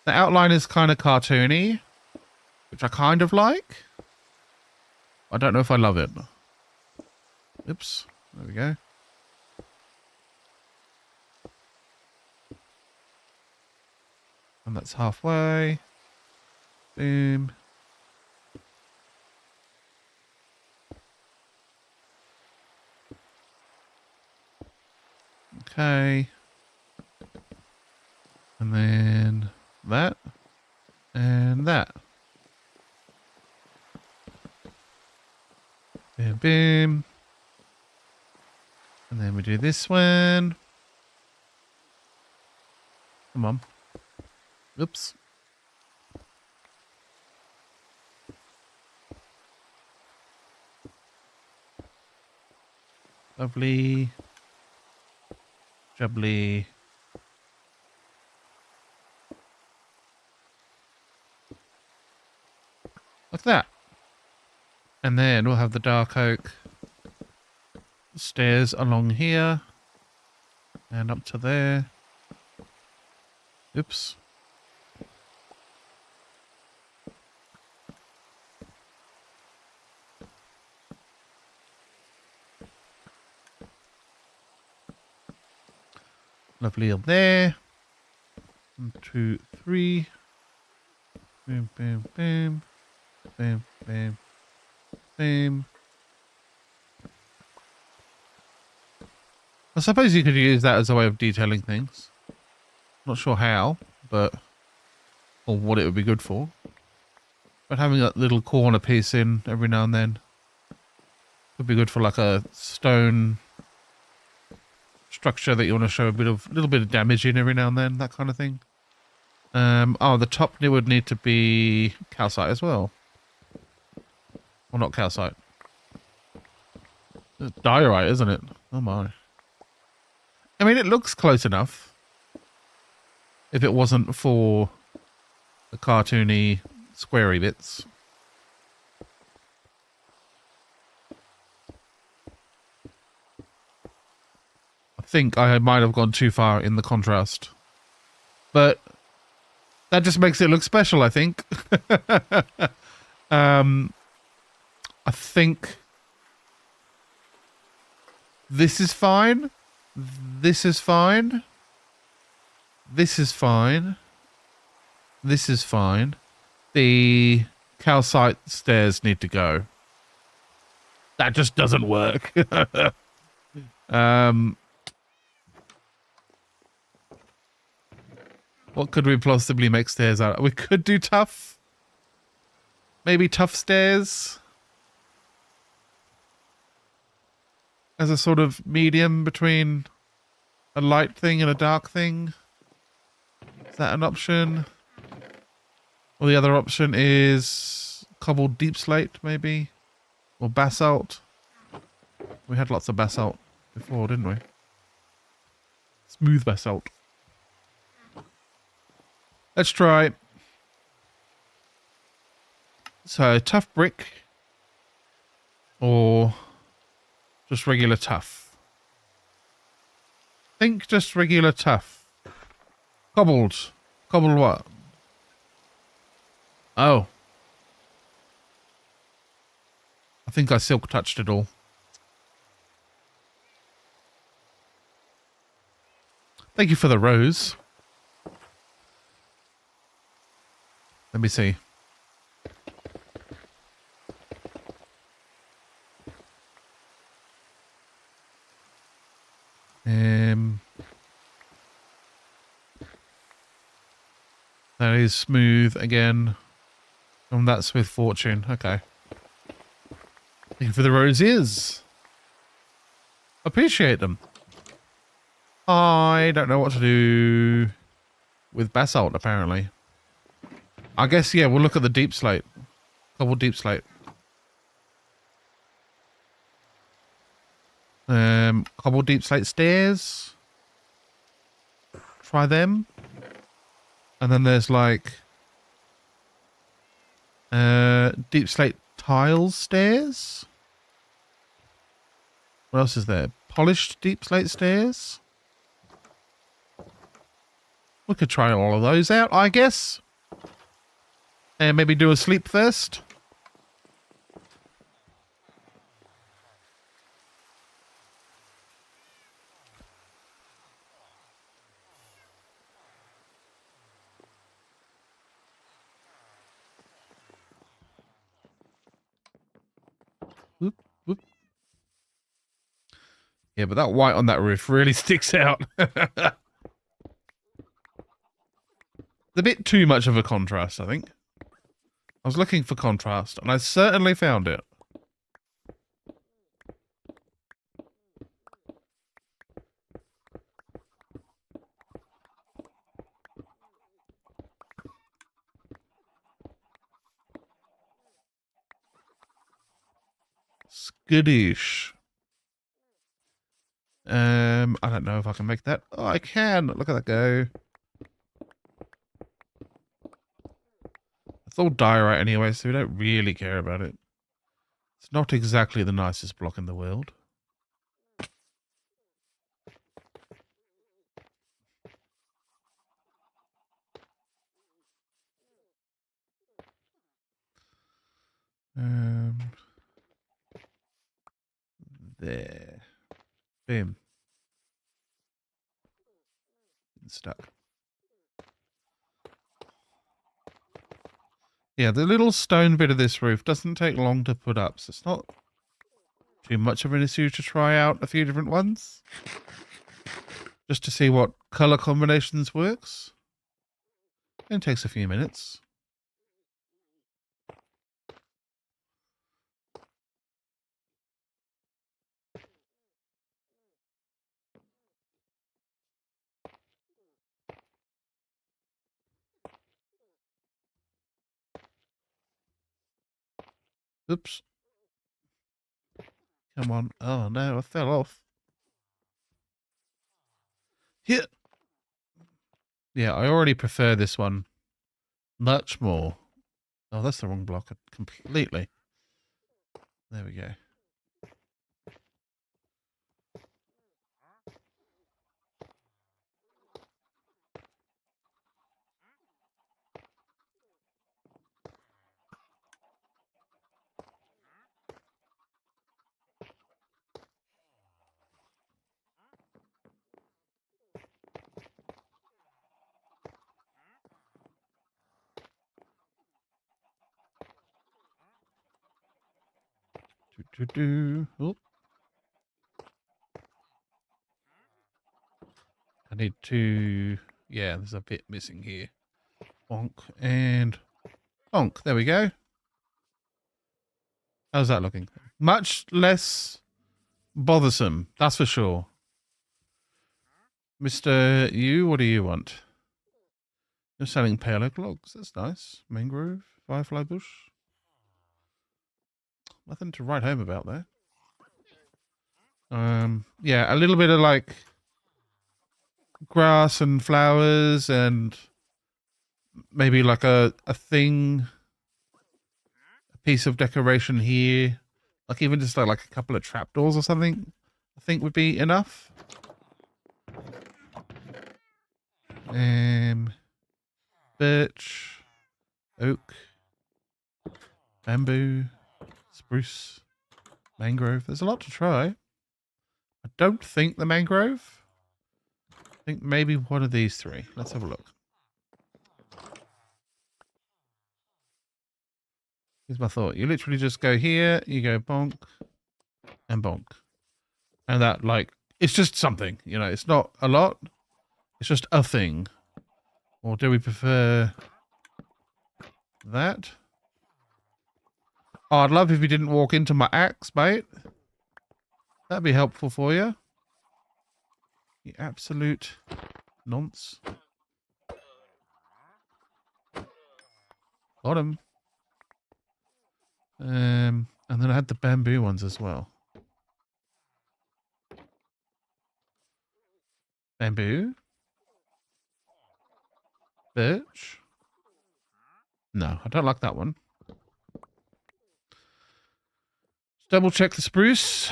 The outline is kind of cartoony, which I kind of like. I don't know if I love it. Oops. There we go. And that's halfway. Boom. Okay. And then that. And that. Bam, bam. And then we do this one. Come on. Oops. Lovely. Jubbly. Like that. And then we'll have the dark oak stairs along here. And up to there. Oops. Lovely up there. 1, 2, 3. Boom, boom, boom. Boom, boom, boom. I suppose you could use that as a way of detailing things. Not sure how, but... or what it would be good for. But having that little corner piece in every now and then could be good for like a stone structure that you want to show a little bit of damage in every now and then, that kind of thing. Oh, the top would need to be calcite as well. Well, not calcite. It's diorite, isn't it? Oh my. I mean, it looks close enough. If it wasn't for the cartoony, squarey bits. I think I might have gone too far in the contrast. But that just makes it look special, I think. I think this is fine. This is fine. This is fine. This is fine. The calcite stairs need to go. That just doesn't work. What could we possibly make stairs out of? We could do tough. Maybe tough stairs. as a sort of medium between a light thing and a dark thing. Is that an option? Or the other option is cobbled deep slate, maybe? Or basalt. We had lots of basalt before, didn't we? Smooth basalt. Let's try. So, tough brick. Or just regular tough. Think just regular tough. Cobbled. Cobbled what? Oh. I think I silk touched it all. Thank you for the rose. Let me see. That is smooth again. And that's with fortune. Okay. Thank you for the roses. Appreciate them. I don't know what to do with basalt, apparently. I guess, yeah, we'll look at the deep slate. Couple deep slate. Couple deep slate stairs. Try them. And then there's like deep slate tiles stairs. What else is there? Polished deep slate stairs. We could try all of those out, I guess. And maybe do a sleep first. Whoop, whoop. Yeah, but that white on that roof really sticks out. A bit too much of a contrast, I think. I was looking for contrast, and I certainly found it. Skittish. I don't know if I can make that. Oh, I can. Look at that go. It's all diorite anyway, so we don't really care about it. It's not exactly the nicest block in the world. There. Boom. It's stuck. Yeah, the little stone bit of this roof doesn't take long to put up, so it's not too much of an issue to try out a few different ones. Just to see what color combinations works. It takes a few minutes. Oops. Come on. Oh no, I fell off. Here. Yeah, I already prefer this one much more. Oh, that's the wrong block completely. There we go. Oh. I need to... Yeah, there's a bit missing here. Bonk and bonk. There we go. How's that looking? Much less bothersome. That's for sure. Mr. You, what do you want? You're selling pale oak logs. That's nice. Mangrove, firefly bush. Nothing to write home about there. Yeah, a little bit of like grass and flowers and maybe like a thing, a piece of decoration here. Like even just like a couple of trapdoors or something, I think would be enough. Birch, oak, bamboo, spruce, mangrove. There's a lot to try. I don't think the mangrove. I think maybe one of these three. Let's have a look. Here's my thought. You literally just go here, you go bonk, and bonk. And that, like, it's just something, you know, it's not a lot. It's just a thing. Or do we prefer that? Oh, I'd love if you didn't walk into my axe, mate. That'd be helpful for you. You absolute nonce. Got him. And then I had the bamboo ones as well. Bamboo. Birch. No, I don't like that one. Let's double check the spruce.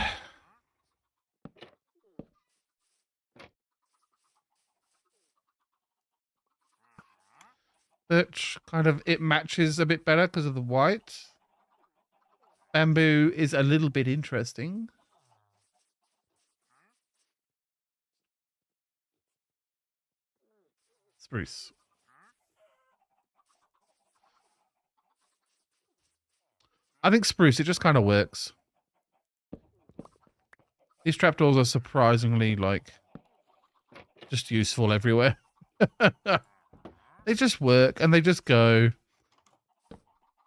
Birch, kind of, it matches a bit better because of the white. Bamboo is a little bit interesting. Spruce. I think spruce, it just kind of works. These trapdoors are surprisingly, like, just useful everywhere. They just work and they just go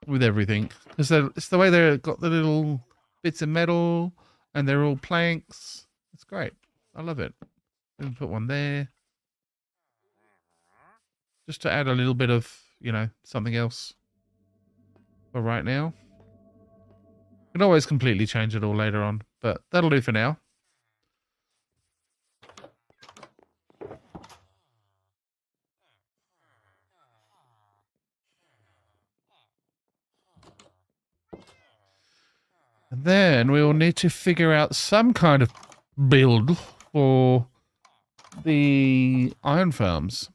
with everything. Because it's the way they've got the little bits of metal and they're all planks. It's great. I love it. Let me put one there. Just to add a little bit of, you know, something else for right now. You can always completely change it all later on, but that'll do for now. And then we will need to figure out some kind of build for the iron farms.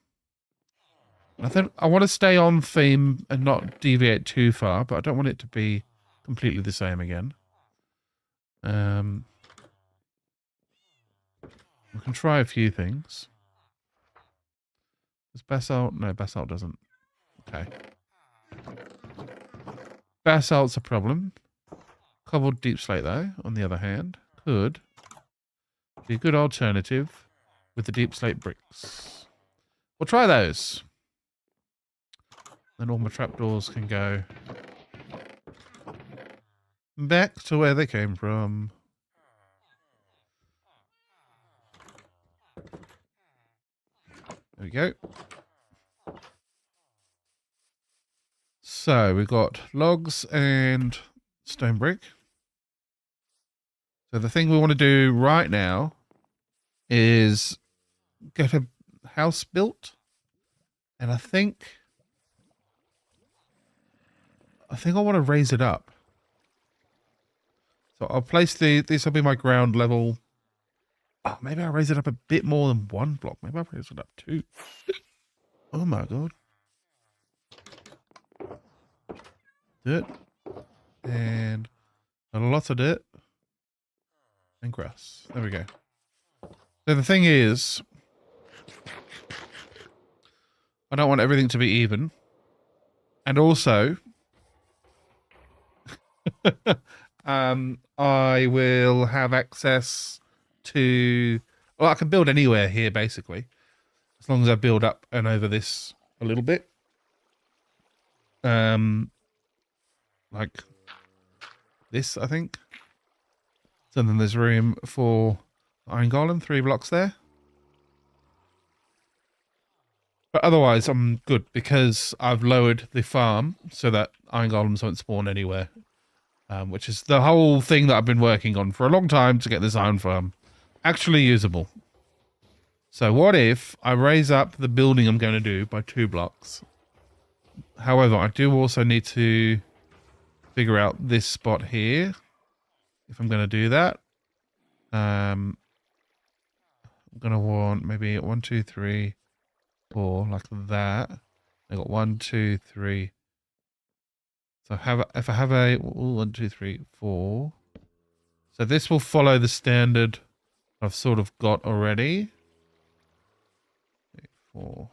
I think I want to stay on theme and not deviate too far, but I don't want it to be completely the same again. We can try a few things. Does basalt? No, basalt doesn't. Okay. Basalt's a problem. Cobbled deep slate, though, on the other hand, could be a good alternative with the deep slate bricks. We'll try those. Then all my trapdoors can go back to where they came from. There we go. So we've got logs and stone brick. So the thing we want to do right now is get a house built. And I think I want to raise it up. So I'll place this will be my ground level. Oh, maybe I'll raise it up a bit more than one block. Maybe I'll raise it up two. Oh my god. Dirt. And lots of dirt. And grass. There we go. So the thing is, I don't want everything to be even. And also, I will have access to... Well, I can build anywhere here, basically. As long as I build up and over this a little bit. Like this, I think. So then there's room for iron golem, 3 blocks there. But otherwise, I'm good because I've lowered the farm so that iron golems won't spawn anywhere. Which is the whole thing that I've been working on for a long time to get this iron farm actually usable. So what if I raise up the building I'm going to do by 2 blocks? However, I do also need to figure out this spot here if I'm going to do that. I'm going to want maybe 1, 2, 3, 4, like that. I got 1, 2, 3. So if I have a 1, 2, 3, 4. So this will follow the standard I've sort of got already. 3, 4.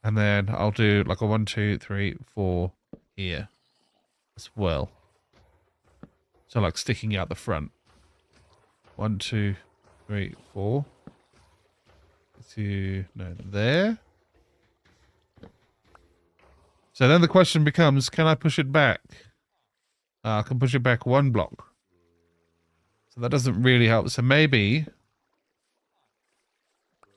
And then I'll do like a 1, 2, 3, 4 here as well. So like sticking out the front. 1, 2, 3, 4. No, there. So then the question becomes, can I push it back? I can push it back 1 block. So that doesn't really help. So maybe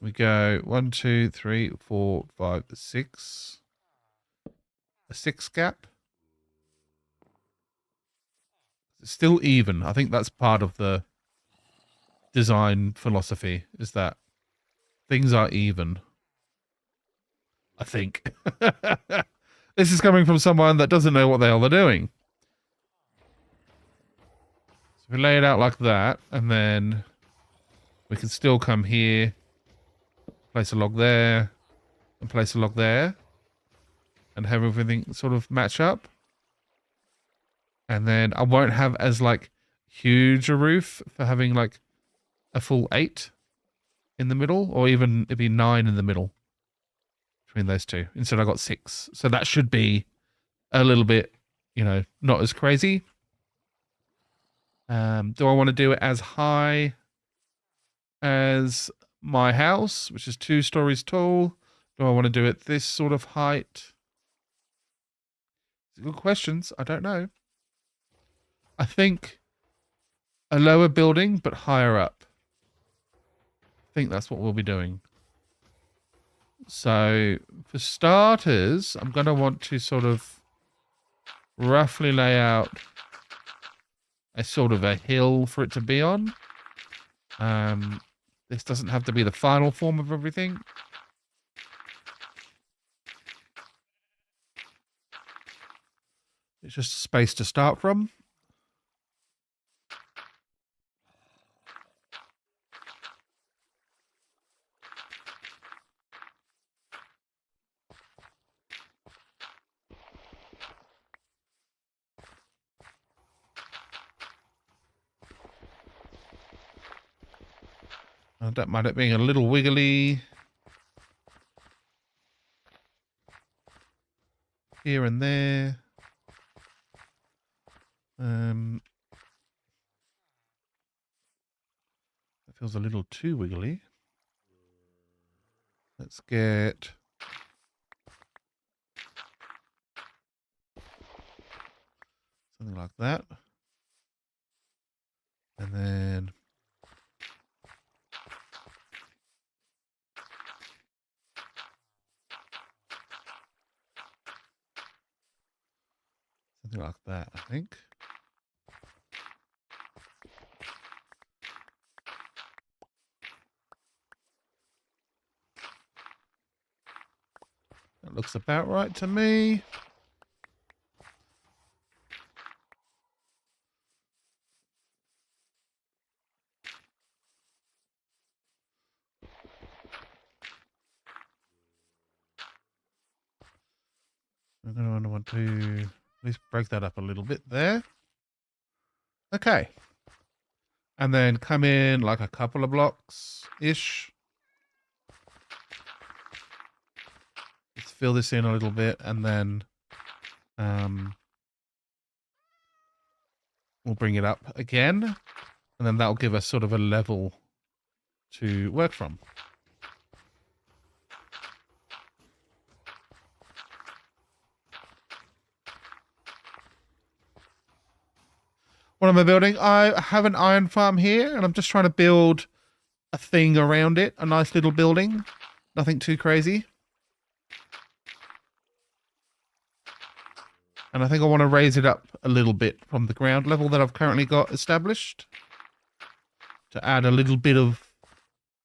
we go 1, 2, 3, 4, 5, 6. A 6 gap. It's still even. I think that's part of the design philosophy, is that things are even. I think. This is coming from someone that doesn't know what the hell they're doing. So we lay it out like that, and then we can still come here, place a log there, and place a log there, and have everything sort of match up. And then I won't have as like huge a roof for having like a full 8 in the middle, or even it'd be 9 in the middle between those two. Instead I got 6. So that should be a little bit, you know, not as crazy. Do I want to do it as high as my house, which is 2 stories tall? Do I want to do it this sort of height? Good questions. I don't know. I think a lower building, but higher up. I think that's what we'll be doing. So for starters, I'm going to want to sort of roughly lay out a sort of a hill for it to be on. This doesn't have to be the final form of everything. It's just a space to start from. I don't mind it being a little wiggly here and there. That feels a little too wiggly. Let's get something like that. And then something like that, I think. That looks about right to me. I'm going to want to at least break that up a little bit there. Okay. And then come in like a couple of blocks-ish. Let's fill this in a little bit, and then we'll bring it up again. And then that'll give us sort of a level to work from. What am I building? I have an iron farm here, and I'm just trying to build a thing around it. A nice little building. Nothing too crazy. And I think I want to raise it up a little bit from the ground level that I've currently got established, to add a little bit of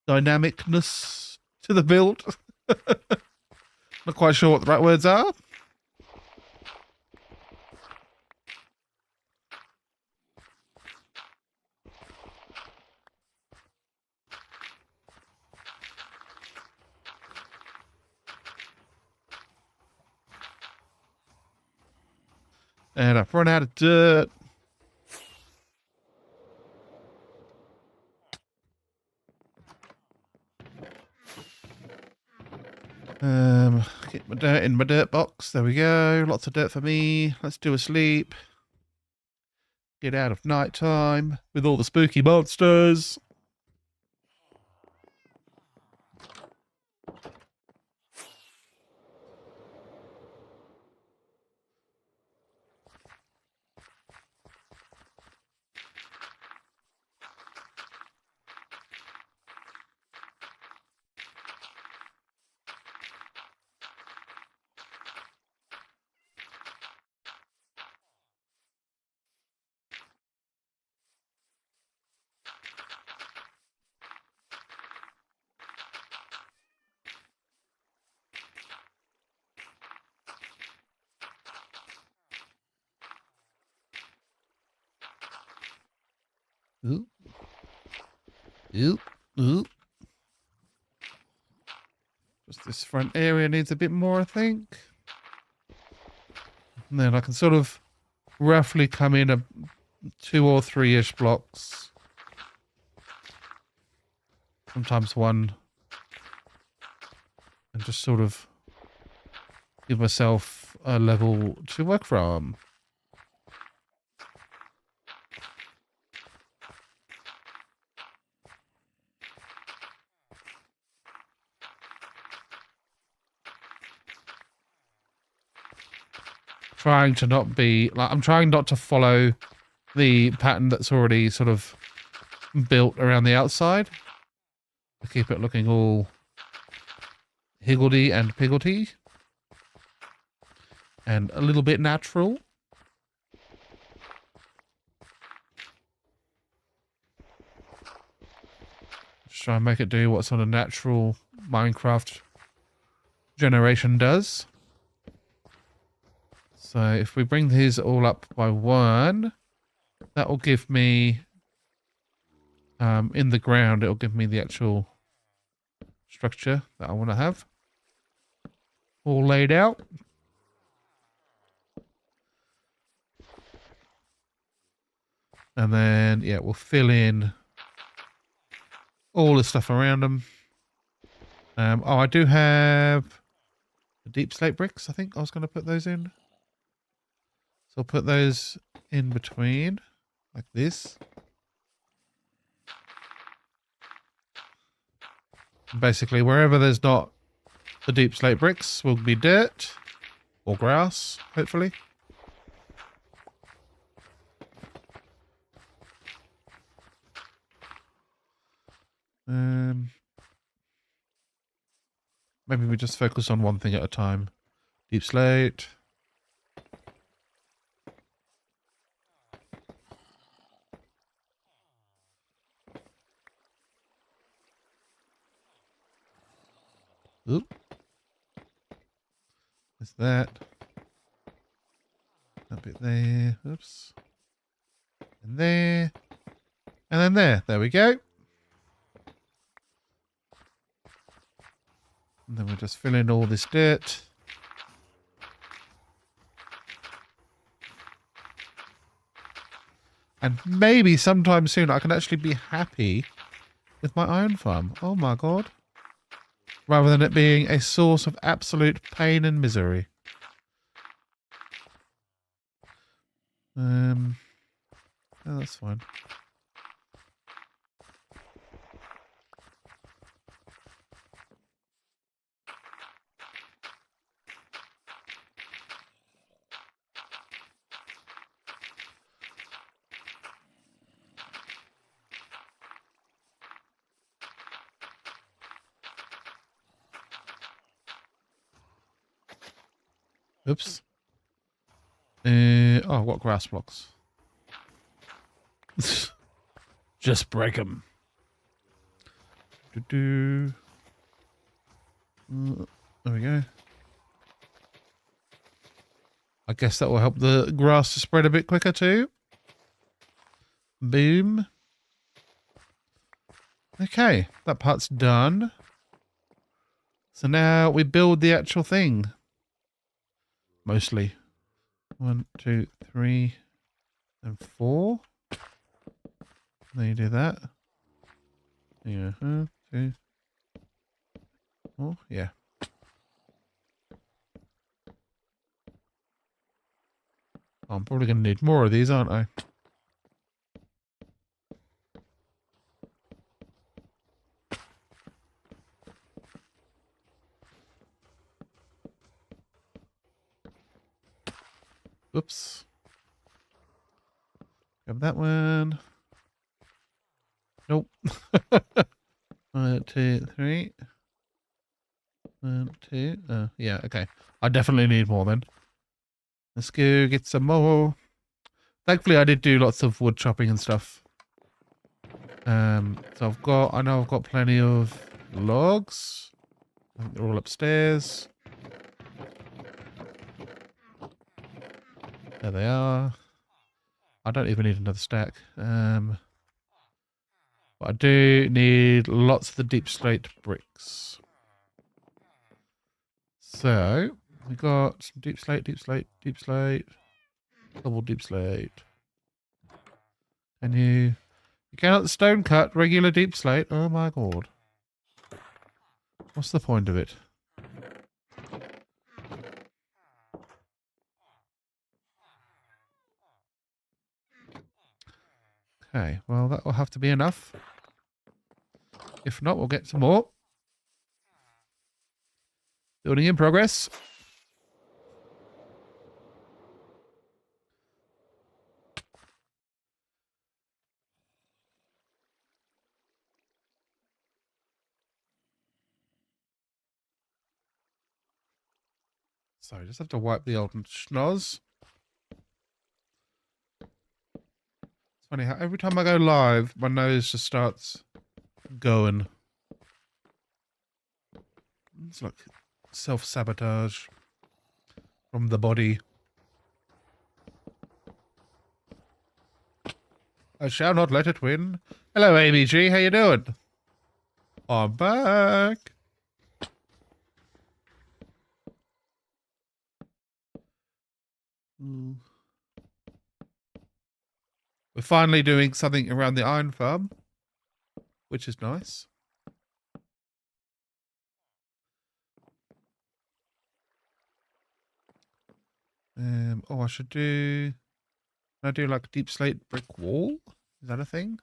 dynamicness to the build. Not quite sure what the right words are. And I've run out of dirt. Get my dirt in my dirt box. There we go. Lots of dirt for me. Let's do a sleep. Get out of night time with all the spooky monsters. Ooh. Ooh. Ooh. Just this front area needs a bit more, I think. And then I can sort of roughly come in a 2 or 3-ish blocks. Sometimes 1. And just sort of give myself a level to work from. Trying to not be like, I'm trying not to follow the pattern that's already sort of built around the outside. To keep it looking all higgledy and piggledy and a little bit natural. Just try and make it do what sort of natural Minecraft generation does. So if we bring these all up by 1, that will give me, in the ground, it will give me the actual structure that I want to have all laid out. And then, yeah, we'll fill in all the stuff around them. Oh, I do have the deep slate bricks. I think I was going to put those in. So I'll put those in between, like this. Basically, wherever there's not the deep slate bricks will be dirt or grass, hopefully. Maybe we just focus on one thing at a time. Deep slate. Oop. There's that. That bit there. Oops. And there. And then there. There we go. And then we'll just fill in all this dirt. And maybe sometime soon I can actually be happy with my iron farm. Oh my god. Rather than it being a source of absolute pain and misery. Oh, that's fine. Oops. Oh, what grass blocks? Just break them. There we go. I guess that will help the grass to spread a bit quicker too. Boom. Okay, that part's done. So now we build the actual thing. Mostly. 1, 2, 3, and 4. Then you do that. Yeah. 2. Oh, yeah. I'm probably going to need more of these, aren't I? Oops. Grab that one. Nope. 1, 2, 3. 1, 2. Yeah, okay. I definitely need more then. Let's go get some more. Thankfully, I did do lots of wood chopping and stuff. So I know I've got plenty of logs. I think they're all upstairs. There they are. I don't even need another stack. But I do need lots of the deep slate bricks. So we got some deep slate, double deep slate. And you cannot stone cut regular deep slate. Oh my god. What's the point of it? Okay, well that will have to be enough. If not, we'll get some more. Building in progress. So I just have to wipe the old schnoz. It's funny how every time I go live, my nose just starts going. It's like self-sabotage from the body. I shall not let it win. Hello, ABG. How you doing? I'm back. We're finally doing something around the iron farm, which is nice. Oh, I should do... Can I do like a deep slate brick wall? Is that a thing?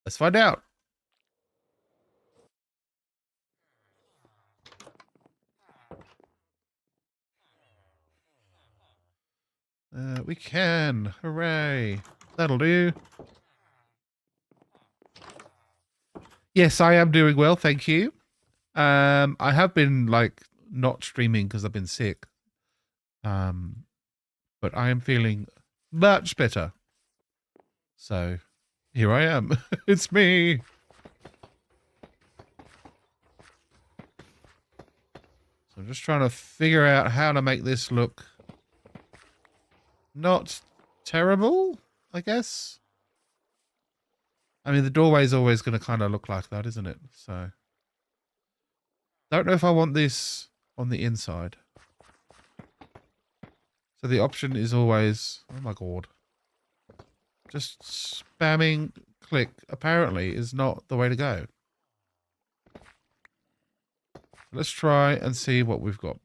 Let's find out. We can. Hooray. That'll do. Yes, I am doing well. Thank you. I have been like not streaming because I've been sick. But I am feeling much better. So here I am. It's me. So I'm just trying to figure out how to make this look not terrible, I guess. I mean, the doorway is always going to kind of look like that, isn't it? So don't know if I want this on the inside. So the option is always, oh my god. Just spamming click apparently is not the way to go. Let's try and see what we've got.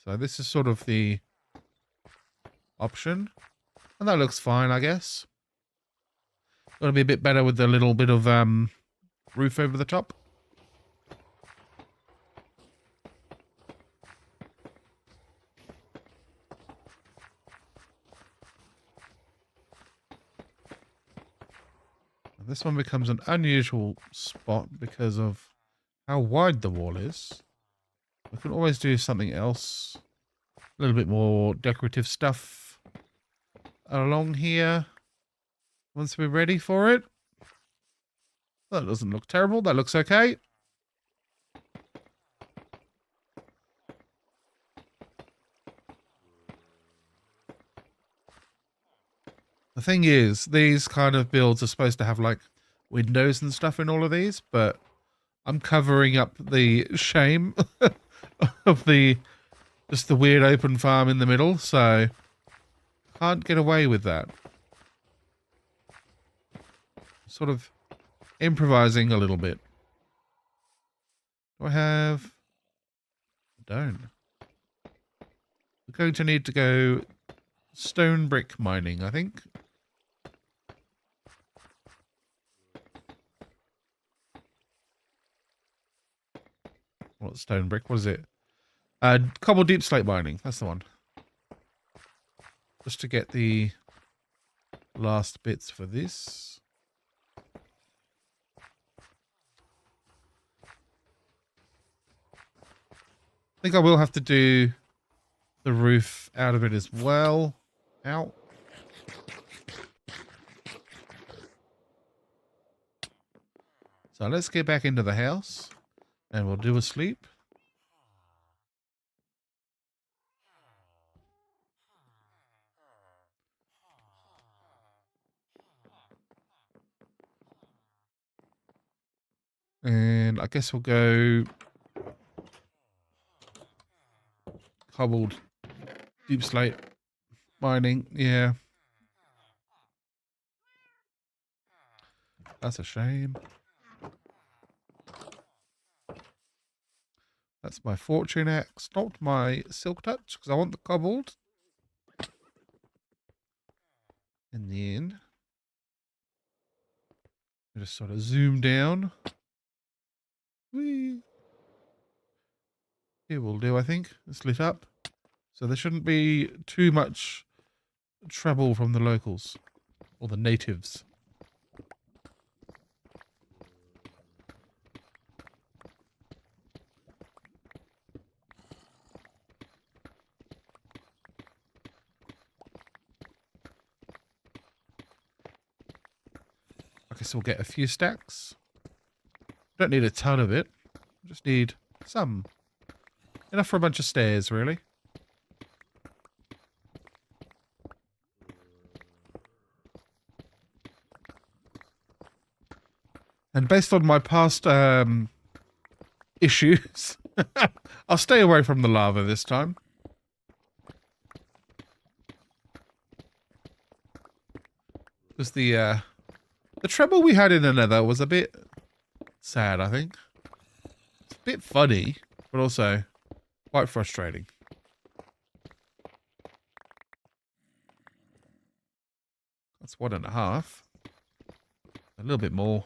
So this is sort of the option. And that looks fine, I guess. Got to be a bit better with the little bit of roof over the top. And this one becomes an unusual spot because of how wide the wall is. We can always do something else A little bit more decorative stuff along here once we're ready for it. That doesn't look terrible. That looks okay. The thing is, these kind of builds are supposed to have like windows and stuff in all of these, but I'm covering up the shame of the just the weird open farm in the middle, so can't get away with that. Sort of improvising a little bit. Do I have... Don't. We're going to need to go stone brick mining, I think. What stone brick? What is it? Cobble deep slate mining. That's the one. Just to get the last bits for this. I think I will have to do the roof out of it as well. Ow. So let's get back into the house and we'll do a sleep. And I guess we'll go cobbled deep slate mining. Yeah. That's a shame. That's my fortune axe, not my silk touch, because I want the cobbled. And then I just sort of zoom down. Whee. Here will do, I think. It's lit up. So there shouldn't be too much trouble from the locals or the natives. I guess we'll get a few stacks. Don't need a ton of it. Just need some. Enough for a bunch of stairs, really. And based on my past issues, I'll stay away from the lava this time. Because the trouble we had in the Nether was a bit sad, I think. It's a bit funny, but also quite frustrating. That's 1.5. A little bit more.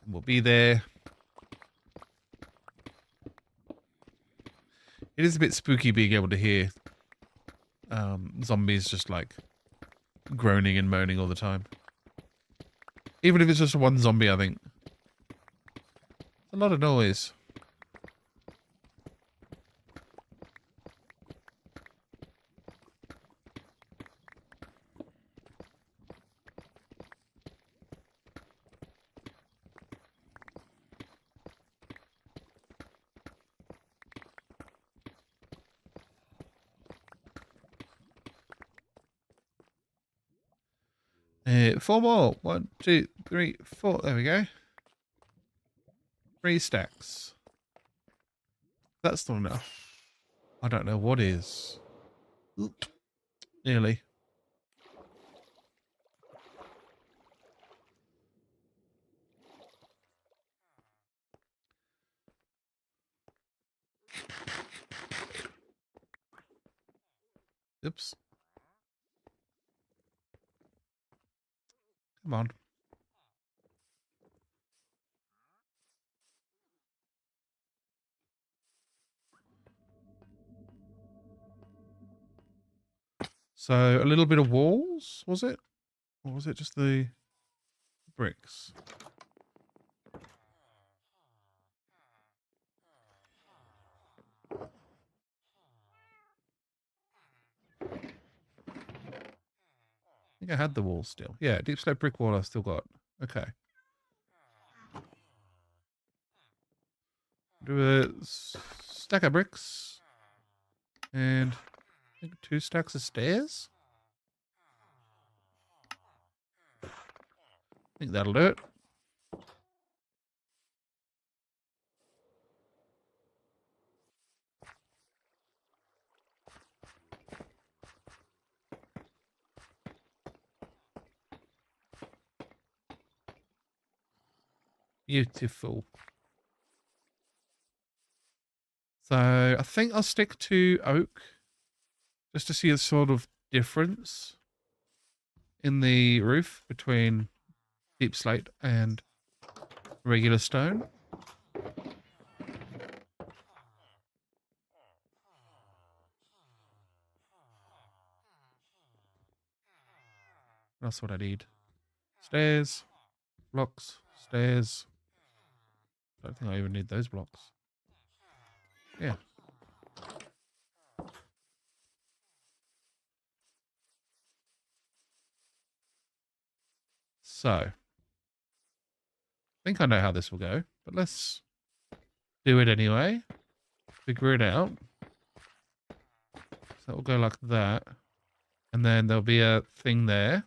And we'll be there. It is a bit spooky being able to hear zombies just like groaning and moaning all the time. Even if it's just one zombie, I think. It's a lot of noise. Four more. 1, 2, 3, 4. There we go. 3 stacks. That's not enough. I don't know what is. Oop. Nearly. Oops. Come on. So, a little bit of walls, was it? Or was it just the bricks? think I had the wall still. Yeah, deep slope brick wall I've still got. Okay. Do a stack of bricks. And I think 2 stacks of stairs. I think that'll do it. Beautiful. So I think I'll stick to oak just to see a sort of difference in the roof between deep slate and regular stone. That's what I need. Stairs, blocks, stairs. I don't think I even need those blocks. Yeah. So, I think I know how this will go, but let's do it anyway. Figure it out. So it will go like that. And then there'll be a thing there.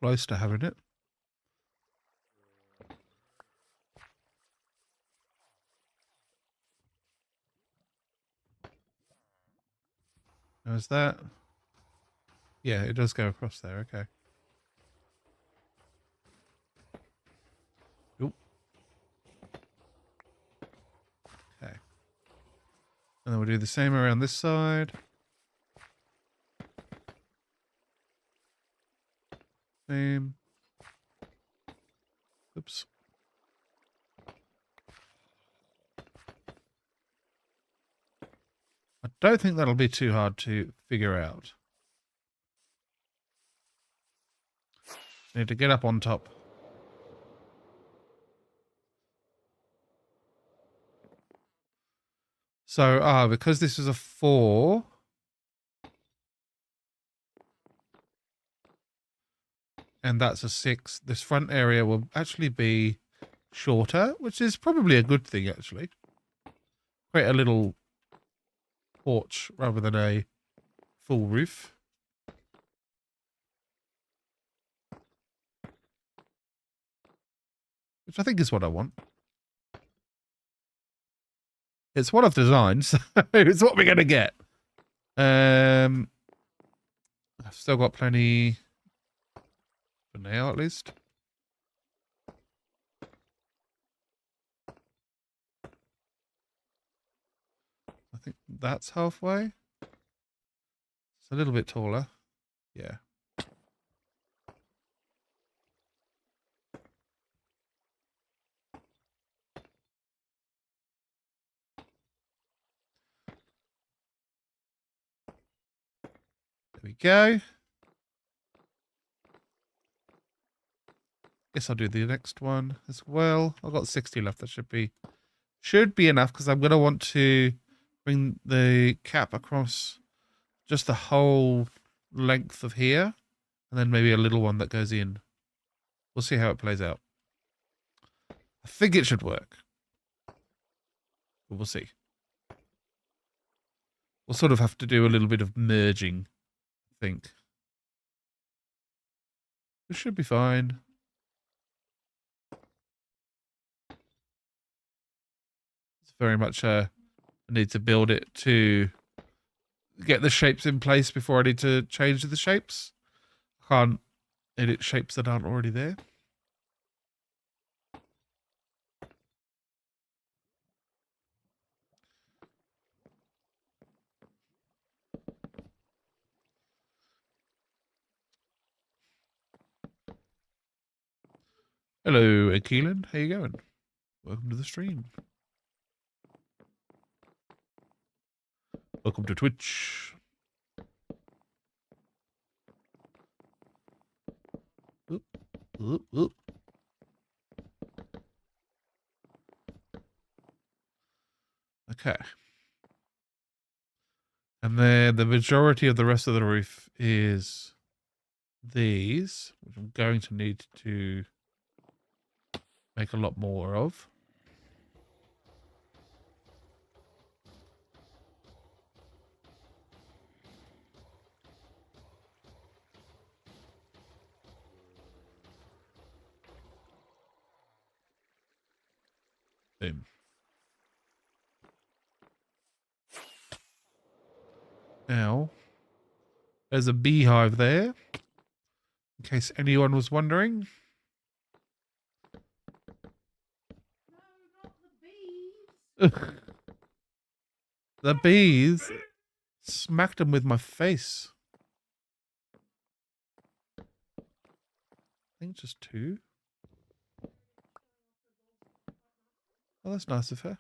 Close to having it. How's that? Yeah, it does go across there. Okay. Oop. Okay. And then we'll do the same around this side. Same. Oops. I don't think that'll be too hard to figure out. Need to get up on top. So, because this is a 4... and that's a 6, this front area will actually be shorter, which is probably a good thing, actually. Create a little porch rather than a full roof. Which I think is what I want. It's what I've designed, so it's what we're going to get. I've still got plenty for now, at least. I think that's halfway. It's a little bit taller. Yeah. There we go. Guess I'll do the next one as well. I've got 60 left. That should be enough because I'm going to want to bring the cap across just the whole length of here, and then maybe a little one that goes in. We'll see how it plays out. I think it should work, but we'll see. We'll sort of have to do a little bit of merging, I think. It should be fine. It's very much I need to build it to get the shapes in place before I need to change the shapes. I can't edit shapes that aren't already there. Hello, Keelan. How you going? Welcome to the stream. Welcome to Twitch. Oop, oop, oop. Okay. And then the majority of the rest of the roof is these, which I'm going to need to make a lot more of. Boom. Now, there's a beehive there, in case anyone was wondering. No, not the bees. The bees smacked them with my face. I think just 2. Oh, that's nice of her.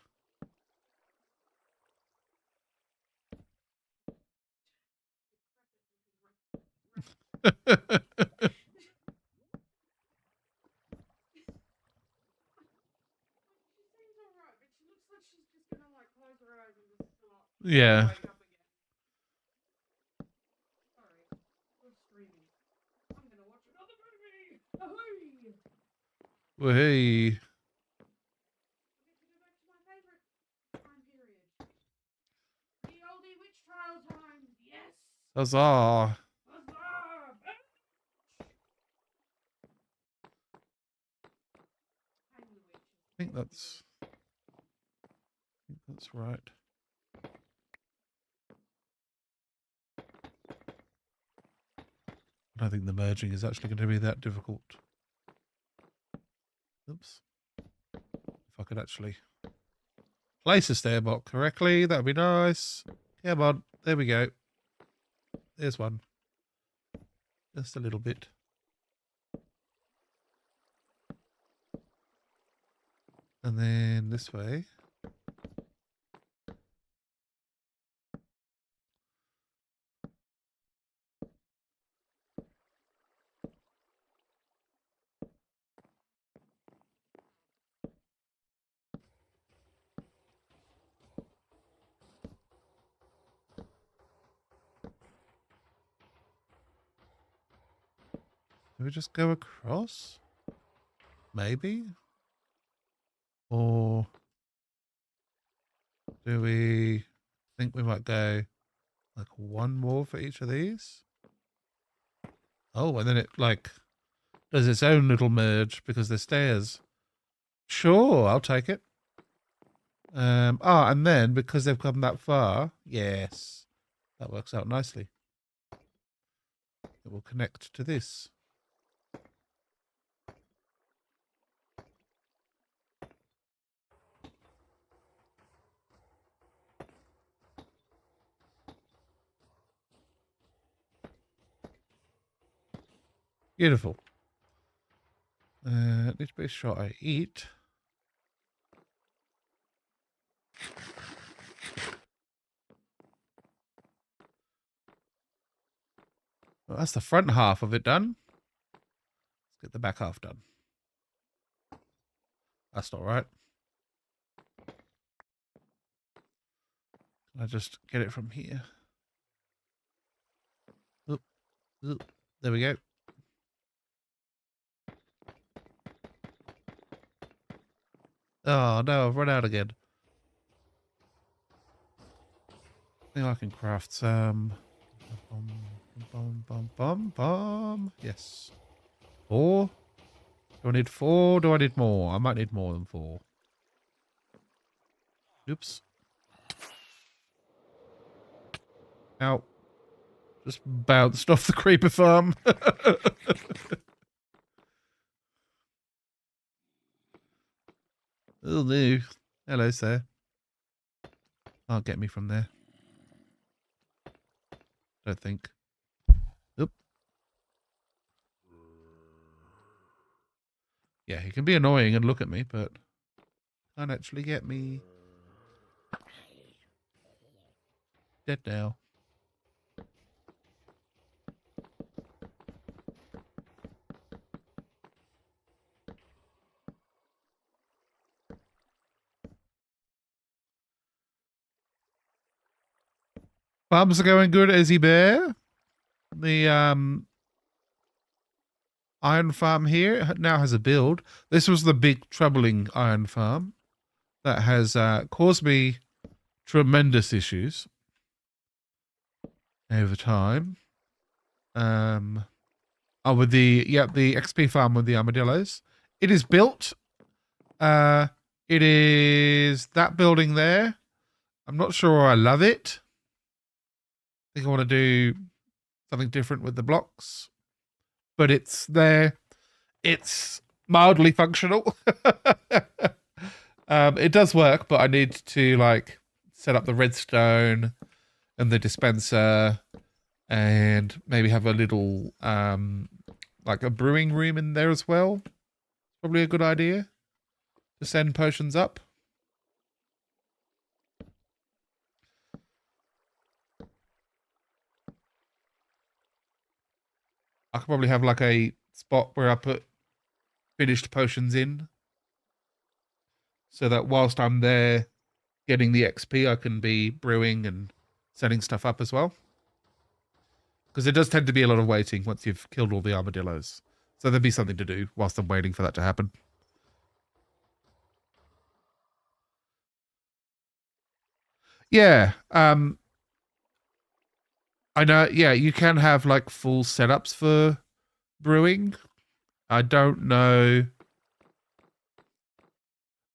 Yeah. Well, hey. Huzzah. I think that's right. I don't think the merging is actually going to be that difficult. Oops. If I could actually place a stair block correctly, that would be nice. Come on. There we go. There's one. Just a little bit. And then this way. Do we just go across? Maybe? Or do we think we might go like one more for each of these? Oh, and then it like does its own little merge because there's stairs. Sure, I'll take it. And then because they've come that far, yes, that works out nicely. It will connect to this. Beautiful. Need to be sure I eat. Well, that's the front half of it done. Let's get the back half done. That's not right. Can I just get it from here? Oop, oop. There we go. Oh no, I've run out again. I think I can craft some. Yes. 4. Do I need 4? Do I need more? I might need more than 4. Oops. Ow. Just bounced off the creeper farm. Oh no. Hello, sir. Can't get me from there. Don't think. Oop. Yeah, he can be annoying and look at me, but can't actually get me. Dead now. Farms are going good, Izzy Bear. The iron farm here now has a build. This was the big troubling iron farm that has caused me tremendous issues over time. With the XP farm with the armadillos. It is built. It is that building there. I'm not sure I love it. I think I want to do something different with the blocks. But it's there. It's mildly functional. It does work, but I need to like set up the redstone and the dispenser and maybe have a little like a brewing room in there as well. Probably a good idea to send potions up. I could probably have like a spot where I put finished potions in so that whilst I'm there getting the XP, I can be brewing and setting stuff up as well. Because it does tend to be a lot of waiting once you've killed all the armadillos. So there'd be something to do whilst I'm waiting for that to happen. Yeah. I know, yeah, you can have like full setups for brewing. I don't know.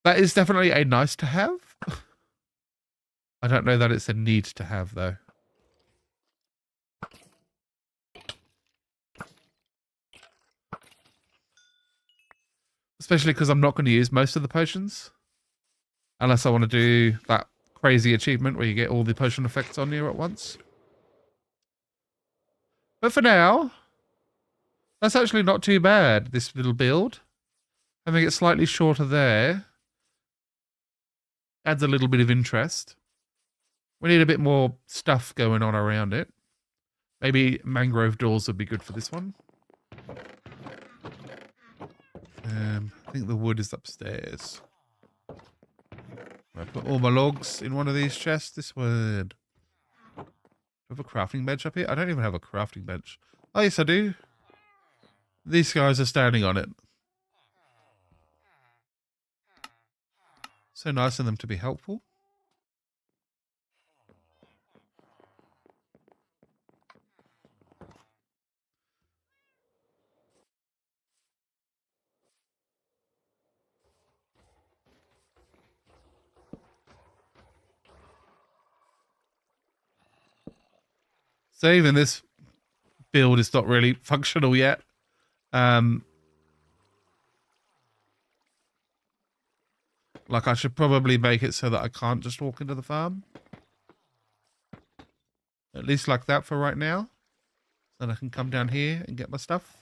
That is definitely a nice to have. I don't know that it's a need to have though. Especially because I'm not going to use most of the potions. Unless I want to do that crazy achievement where you get all the potion effects on you at once. But for now, that's actually not too bad, this little build. Having it slightly shorter there adds a little bit of interest. We need a bit more stuff going on around it. Maybe mangrove doors would be good for this one. I think the wood is upstairs. I put all my logs in one of these chests. This would. Do I have a crafting bench up here? I don't even have a crafting bench. Oh, yes, I do. These guys are standing on it. So nice of them to be helpful. So even this build is not really functional yet. Like I should probably make it so that I can't just walk into the farm. At least like that for right now. So that I can come down here and get my stuff.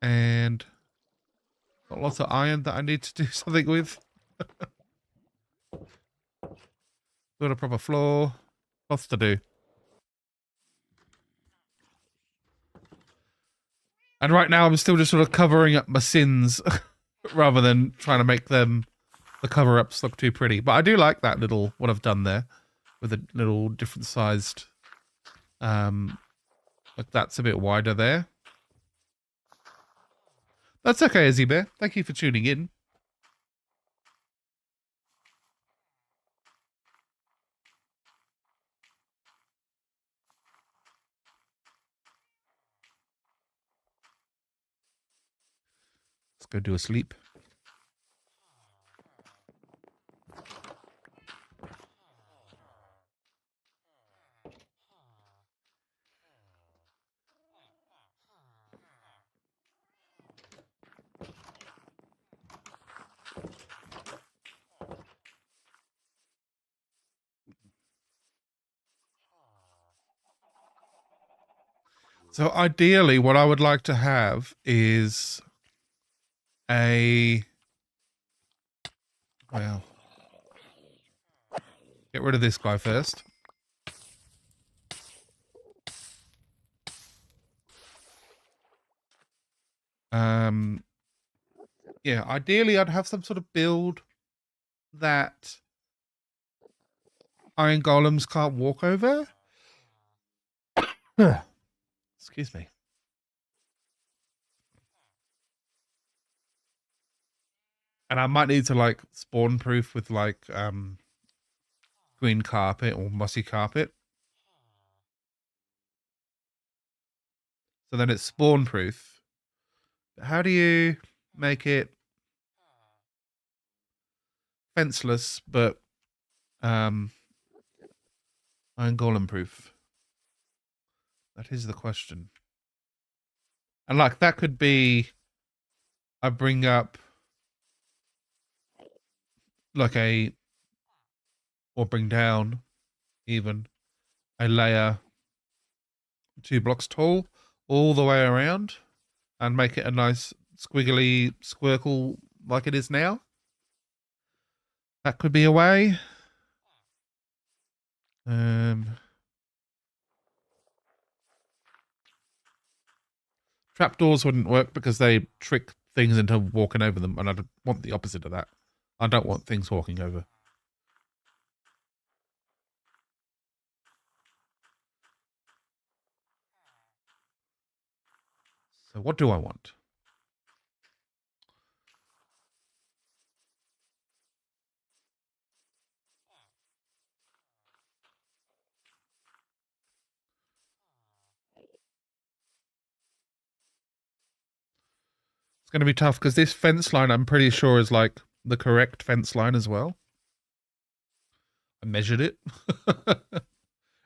And got lots of iron that I need to do something with. Got a proper floor. Lots to do. And right now I'm still just sort of covering up my sins rather than trying to make them, the cover-ups look too pretty. But I do like that little, what I've done there with a little different sized, like that's a bit wider there. That's okay, Izzy Bear. Thank you for tuning in. Let's go do a sleep. So ideally, what I would like to have is a... Well, get rid of this guy first. Yeah, ideally I'd have some sort of build that iron golems can't walk over. Excuse me. And I might need to like spawn proof with like green carpet or mossy carpet. So then it's spawn proof. How do you make it fenceless but iron golem proof? That is the question. And like that could be I bring up like or bring down even a layer 2 blocks tall all the way around and make it a nice squiggly squircle like it is now. That could be a way. Trapdoors wouldn't work because they trick things into walking over them, and I want the opposite of that. I don't want things walking over. So what do I want? It's going to be tough because this fence line I'm pretty sure is like the correct fence line as well. I measured it.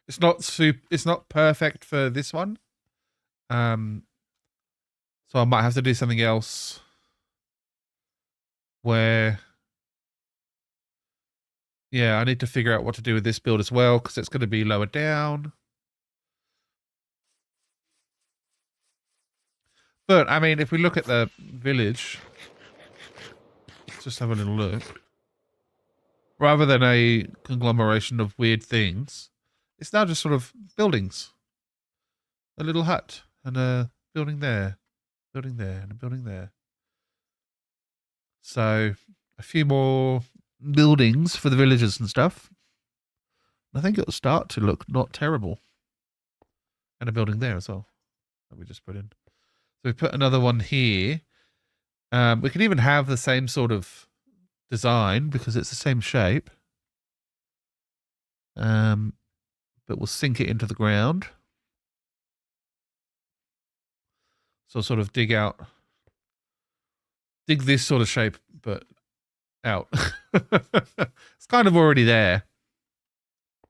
It's not perfect for this one. So I might have to do something else where yeah, I need to figure out what to do with this build as well because it's going to be lower down. But I mean, if we look at the village, let's just have a little look. Rather than a conglomeration of weird things, it's now just sort of buildings. A little hut and a building there, and a building there. So a few more buildings for the villagers and stuff. I think it'll start to look not terrible. And a building there as well that we just put in. So we put another one here. We can even have the same sort of design because it's the same shape. But we'll sink it into the ground. So I'll sort of dig this sort of shape, but out. It's kind of already there.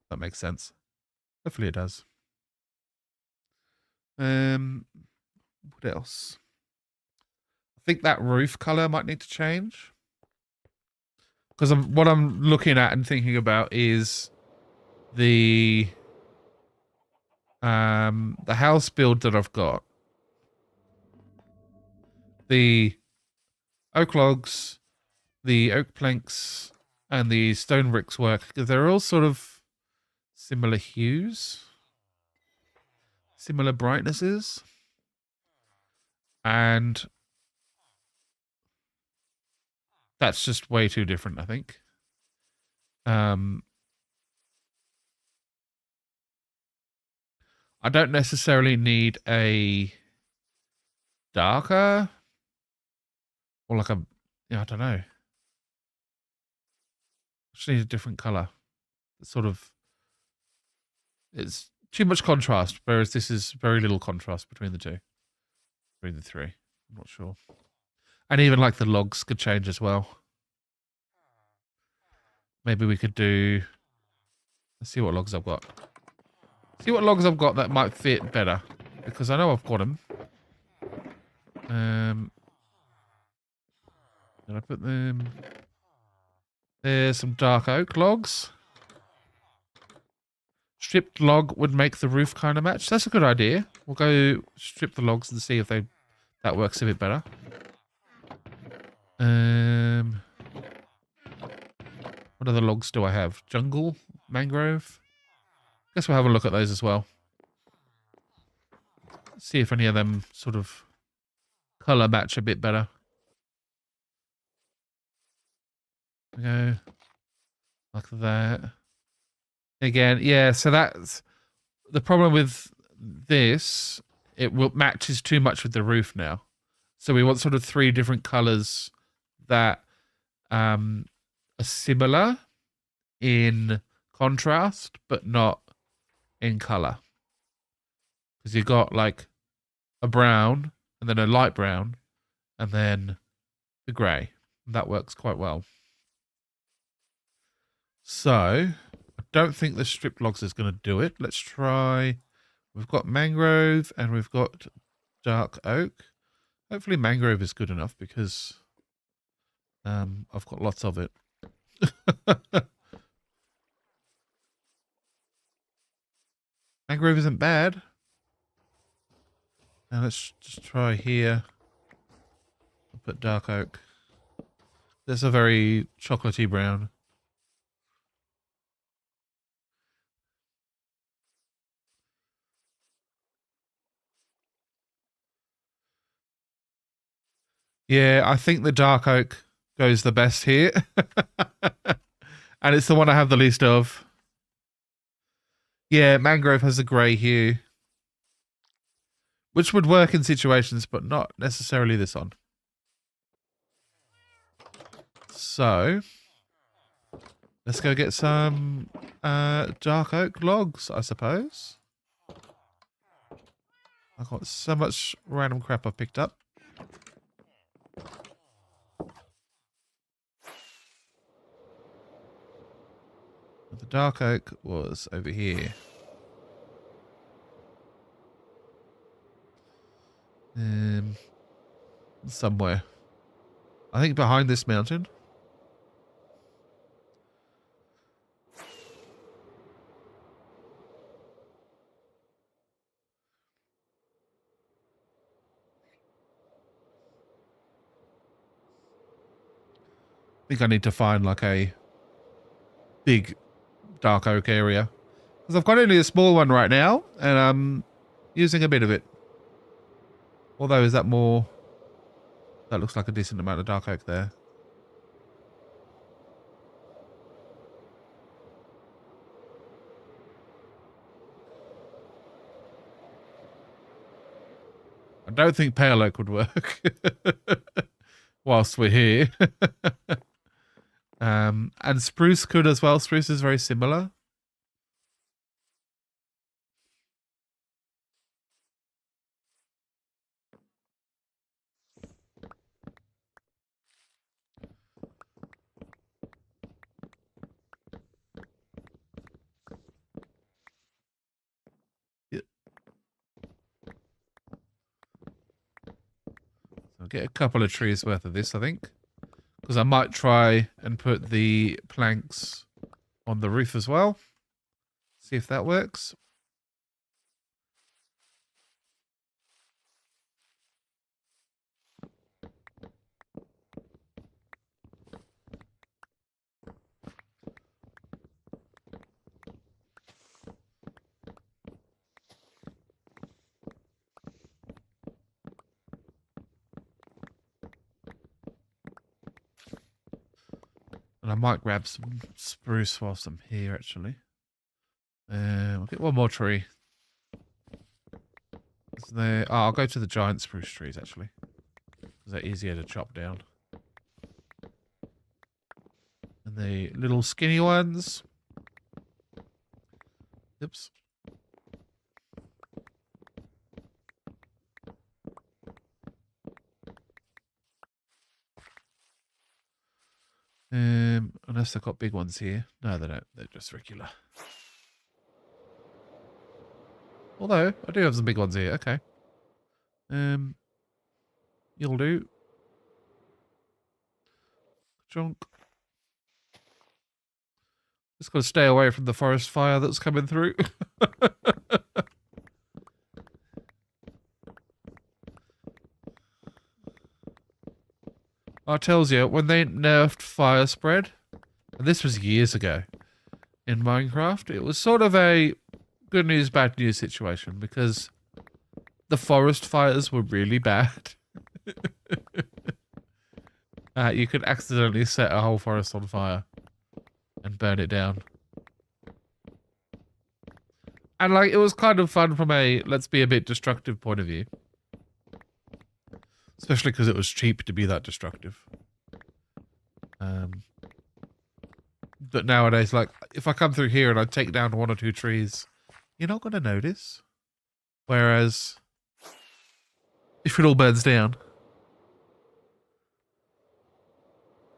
That makes sense. Hopefully it does. What else? I think that roof color might need to change. Because what I'm looking at and thinking about is the house build that I've got. The oak logs, the oak planks, and the stone bricks work because they're all sort of similar hues, similar brightnesses, and that's just way too different, I think. I don't necessarily need a darker or like I don't know. I just need a different color. It's sort of, it's too much contrast, whereas this is very little contrast between the two, between the three. I'm not sure. And even like the logs could change as well. Maybe we could do, let's see what logs I've got. See what logs I've got that might fit better. Because I know I've got them. Did I put them? There's some dark oak logs. Stripped log would make the roof kind of match. That's a good idea. We'll go strip the logs and see if that works a bit better. What other logs do I have? Jungle? Mangrove? Guess we'll have a look at those as well. See if any of them sort of colour match a bit better. Go like that. Again, yeah, so that's the problem with this, it will matches too much with the roof now. So we want sort of 3 different colours that are similar in contrast, but not in colour. Because you've got like a brown, and then a light brown, and then the grey. That works quite well. So, I don't think the strip logs is going to do it. Let's try. We've got mangrove and we've got dark oak. Hopefully mangrove is good enough because I've got lots of it. Mangrove isn't bad. Now let's just try here. I'll put dark oak. That's a very chocolatey brown. Yeah, I think the dark oak goes the best here. And it's the one I have the least of. Yeah, mangrove has a grey hue. Which would work in situations, but not necessarily this one. So, let's go get some dark oak logs, I suppose. I've got so much random crap I've picked up. The dark oak was over here. Somewhere. I think behind this mountain. I think I need to find like a big dark oak area. Because I've got only a small one right now, and I'm using a bit of it. Although, is that more... That looks like a decent amount of dark oak there. I don't think pale oak would work. Whilst we're here. And spruce could as well. Spruce is very similar. I'll get a couple of trees worth of this, I think. Because I might try and put the planks on the roof as well. See if that works. And I might grab some spruce whilst I'm here, actually. We'll get one more tree. Is there... Oh, I'll go to the giant spruce trees, actually. Because they're easier to chop down. And the little skinny ones. Oops. Unless they've got big ones here. No, they don't. They're just regular. Although, I do have some big ones here. Okay. You'll do. Junk. Just got to stay away from the forest fire that's coming through. I tells you, when they nerfed fire spread, and this was years ago in Minecraft, it was sort of a good news, bad news situation because the forest fires were really bad. You could accidentally set a whole forest on fire and burn it down. And like it was kind of fun from a let's be a bit destructive point of view. Especially because it was cheap to be that destructive. But nowadays, like, if I come through here and I take down 1 or 2 trees, you're not going to notice. Whereas, if it all burns down,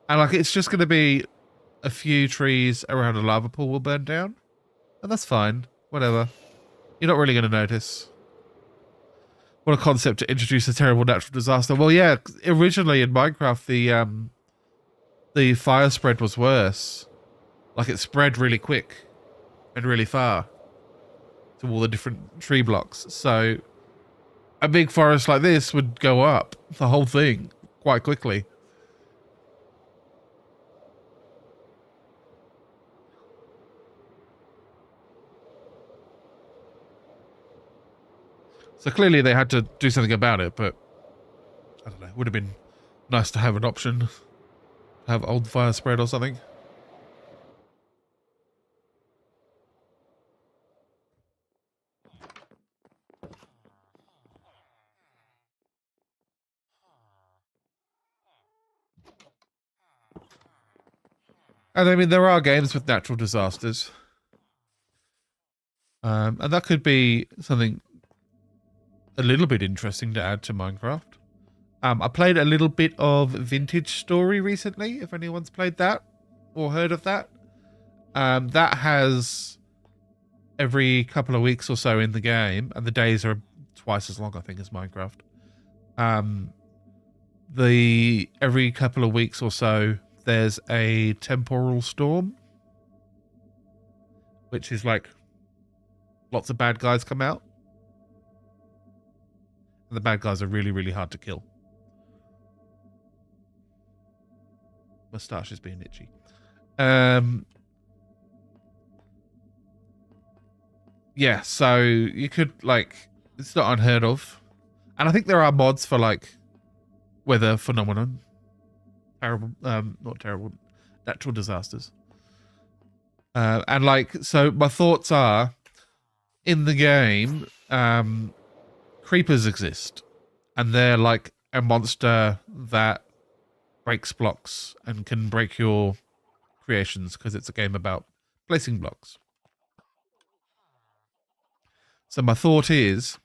and like, it's just going to be a few trees around a lava pool will burn down, and that's fine. Whatever. You're not really going to notice. What a concept to introduce a terrible natural disaster. Well, yeah, originally in Minecraft, the fire spread was worse. Like, it spread really quick and really far to all the different tree blocks. So a big forest like this would go up the whole thing quite quickly. So clearly they had to do something about it, but I don't know, it would have been nice to have an option. Have old fire spread or something. And I mean, there are games with natural disasters. And that could be something a little bit interesting to add to Minecraft. I played a little bit of Vintage Story recently, if anyone's played that or heard of that. That has every couple of weeks or so in the game, and the days are twice as long, I think, as Minecraft. Every couple of weeks or so, there's a temporal storm, which is like lots of bad guys come out. And the bad guys are really, really hard to kill. Moustache is being itchy. Yeah, so you could, like, it's not unheard of. And I think there are mods for, like, weather phenomenon. Terrible, not terrible, natural disasters. And, like, so my thoughts are, in the game, creepers exist. And they're, like, a monster that breaks blocks and can break your creations because it's a game about placing blocks. So my thought is,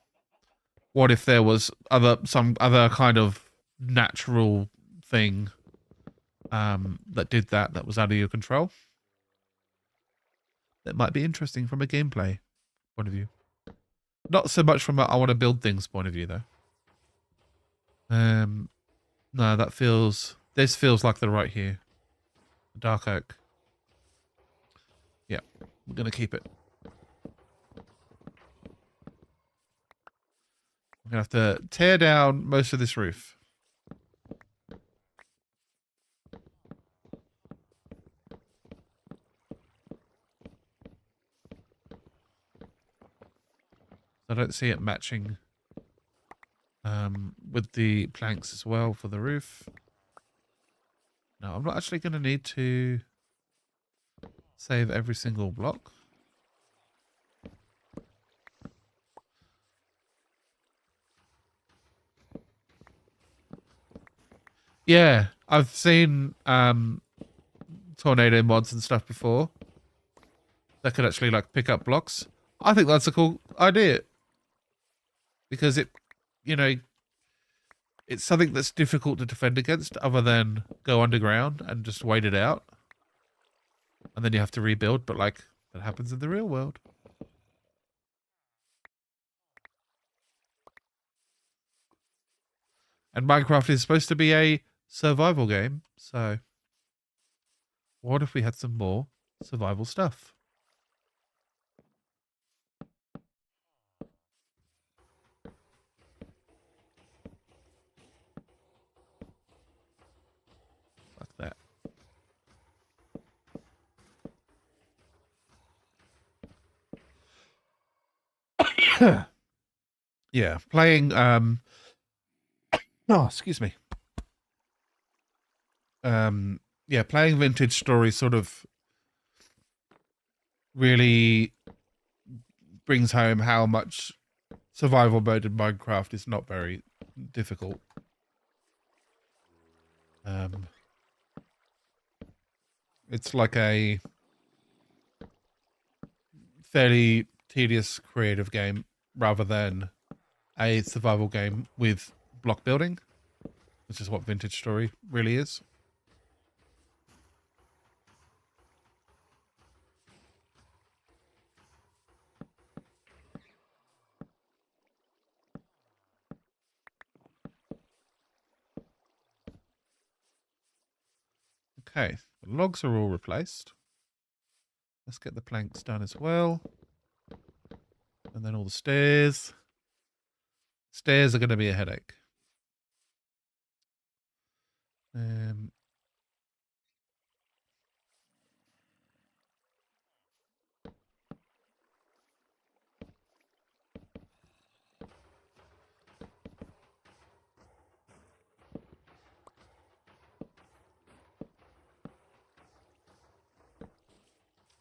what if there was some other kind of natural thing that did that was out of your control? That might be interesting from a gameplay point of view. Not so much from a I want to build things point of view, though. No, this feels like the right here. Dark oak. Yeah, we're going to keep it. I'm going to have to tear down most of this roof. I don't see it matching with the planks as well for the roof. No, I'm not actually going to need to save every single block. Yeah, I've seen tornado mods and stuff before that could actually like pick up blocks. I think that's a cool idea because it, you know, it's something that's difficult to defend against other than go underground and just wait it out. And then you have to rebuild, but like that happens in the real world. And Minecraft is supposed to be a survival game, so what if we had some more survival stuff? Like that. Yeah, playing oh, excuse me. Yeah, playing Vintage Story sort of really brings home how much survival mode in Minecraft is not very difficult. It's like a fairly tedious creative game rather than a survival game with block building, which is what Vintage Story really is. Okay, the logs are all replaced. Let's get the planks done as well. And then all the stairs. Stairs are going to be a headache.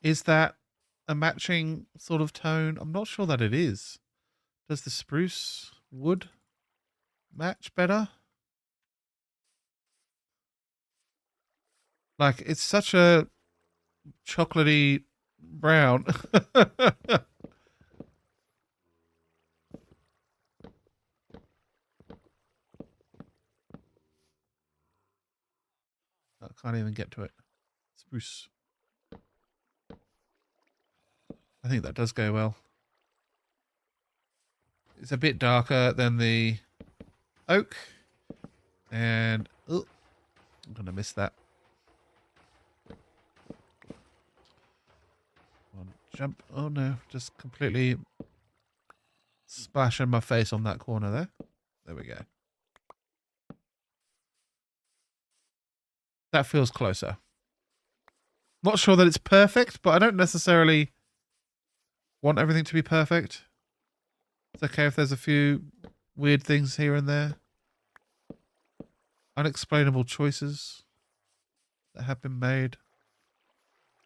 Is that a matching sort of tone? I'm not sure that it is. Does the spruce wood match better? Like, it's such a chocolatey brown. I can't even get to it. Spruce. I think that does go well. It's a bit darker than the oak. And I'm going to miss that. One jump. Oh no, just completely splashing my face on that corner there. There we go. That feels closer. Not sure that it's perfect, but I don't necessarily want everything to be perfect. It's okay if there's a few weird things here and there. Unexplainable choices that have been made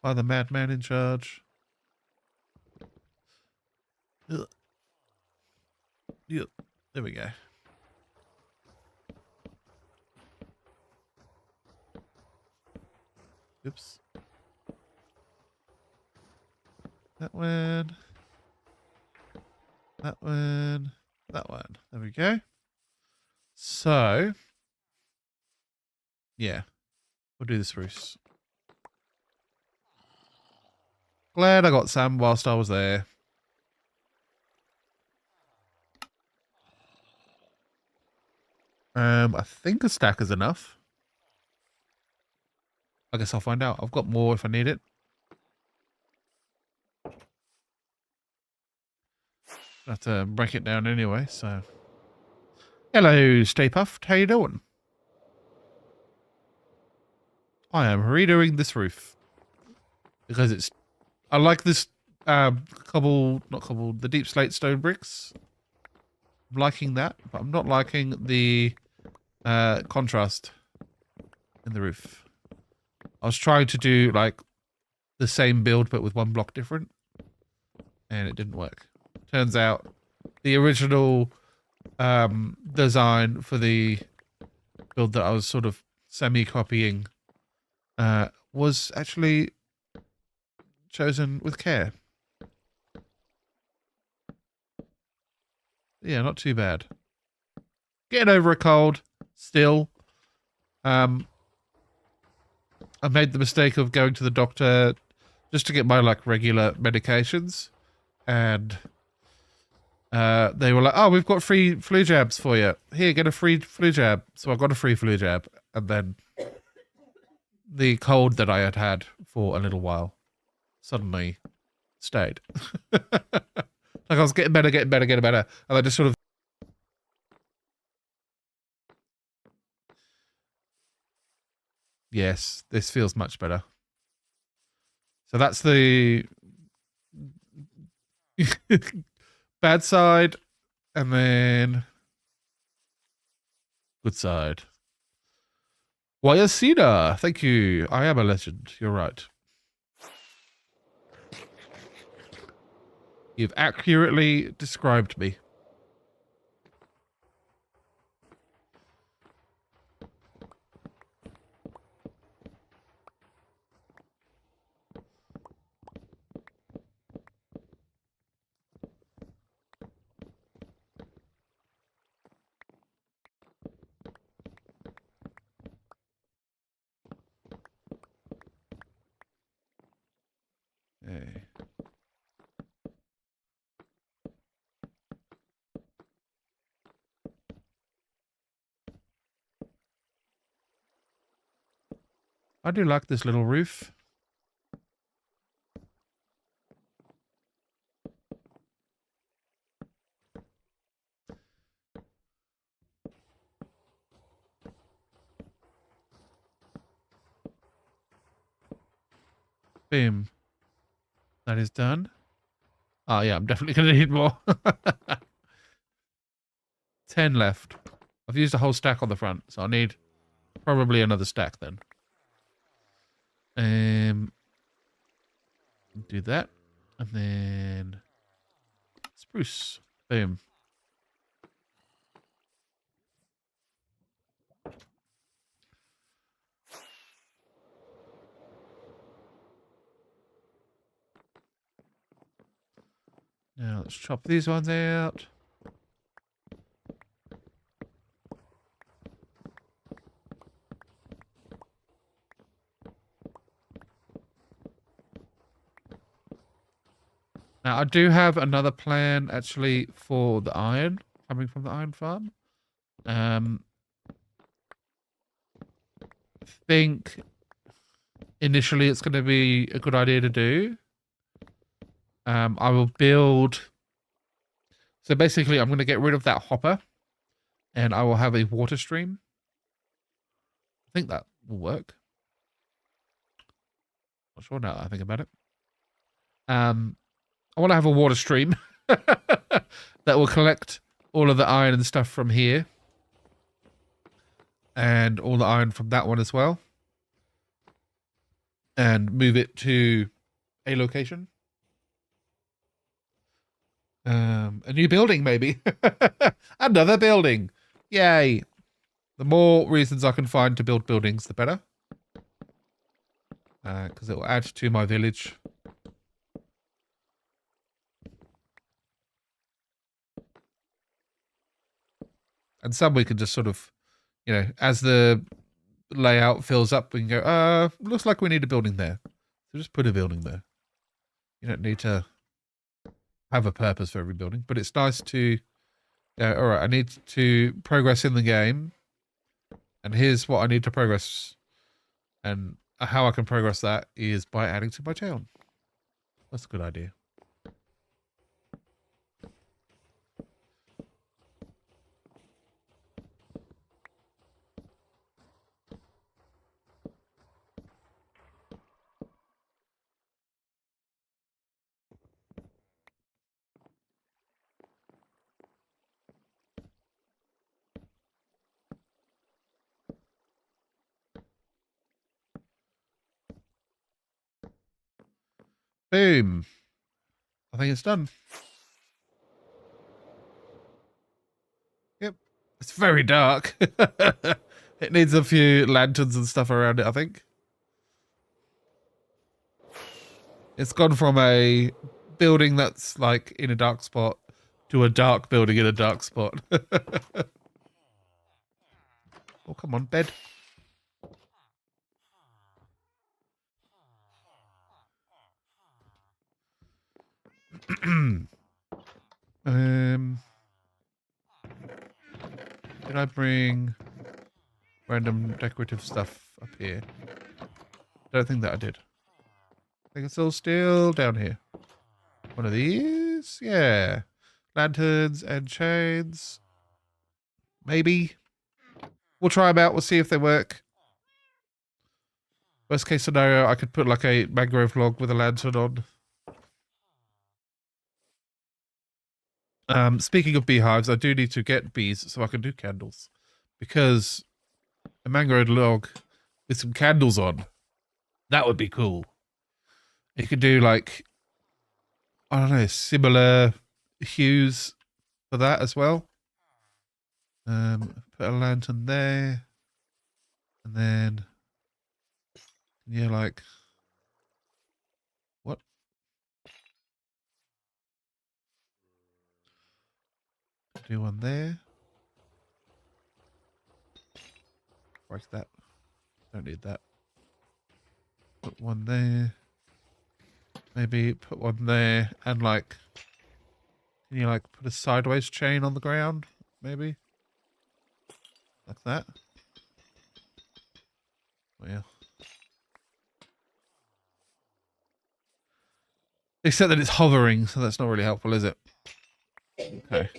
by the madman in charge. Ugh. Ugh. There we go. Oops. That one. That one. That one. There we go. So, yeah. We'll do the spruce. Glad I got some whilst I was there. I think a stack is enough. I guess I'll find out. I've got more if I need it. I have to break it down anyway, so. Hello, Stay Puffed. How you doing? I am redoing this roof. Because it's... I like this not cobble, the deep slate stone bricks. I'm liking that, but I'm not liking the contrast in the roof. I was trying to do like the same build but with one block different, and it didn't work. Turns out the original design for the build that I was sort of semi-copying was actually chosen with care. Yeah, not too bad. Getting over a cold still. I made the mistake of going to the doctor just to get my like regular medications, and they were like, "Oh, we've got free flu jabs for you. Here, get a free flu jab." So I got a free flu jab, and then the cold that I had had for a little while suddenly stayed. Like I was getting better, and I just sort of. Yes, this feels much better. So that's the bad side, and then good side. Wyacina, thank you. I am a legend. You're right. You've accurately described me. Okay. I do like this little roof. Boom. That is done. Oh, yeah, I'm definitely going to need more. 10 left. I've used a whole stack on the front, so I need probably another stack then. Do that. And then spruce. Boom. Now let's chop these ones out. Now I do have another plan actually for the iron coming from the iron farm. Think initially it's going to be a good idea to do. I will build. So basically, I'm going to get rid of that hopper, and I will have a water stream. I think that will work. Not sure now that I think about it. I want to have a water stream that will collect all of the iron and stuff from here, and all the iron from that one as well, and move it to a location. A new building, maybe. Another building. Yay. The more reasons I can find to build buildings, the better. Because it will add to my village. And some we can just sort of, you know, as the layout fills up, we can go, looks like we need a building there. So just put a building there. You don't need to have a purpose for every building, but it's nice to, all right, I need to progress in the game, and here's what I need to progress, and how I can progress that is by adding to my town. That's a good idea. Boom. I think it's done. Yep. It's very dark. It needs a few lanterns and stuff around it, I think. It's gone from a building that's like in a dark spot to a dark building in a dark spot. Oh, come on, bed. Did I bring random decorative stuff up here? Don't think that I did. I think it's all still down here. One of these? Yeah. Lanterns and chains. Maybe. We'll try them out. We'll see if they work. Worst case scenario, I could put like a mangrove log with a lantern on. Speaking of beehives, I do need to get bees so I can do candles. Because a mangrove log with some candles on, that would be cool. You could do like I don't know, similar hues for that as well. Put a lantern there. And then, yeah, like, what? Do one there. Break that. Don't need that. Put one there. Maybe put one there. And like, can you like put a sideways chain on the ground? Maybe? Like that. Well. Except that it's hovering, so that's not really helpful, is it? Okay.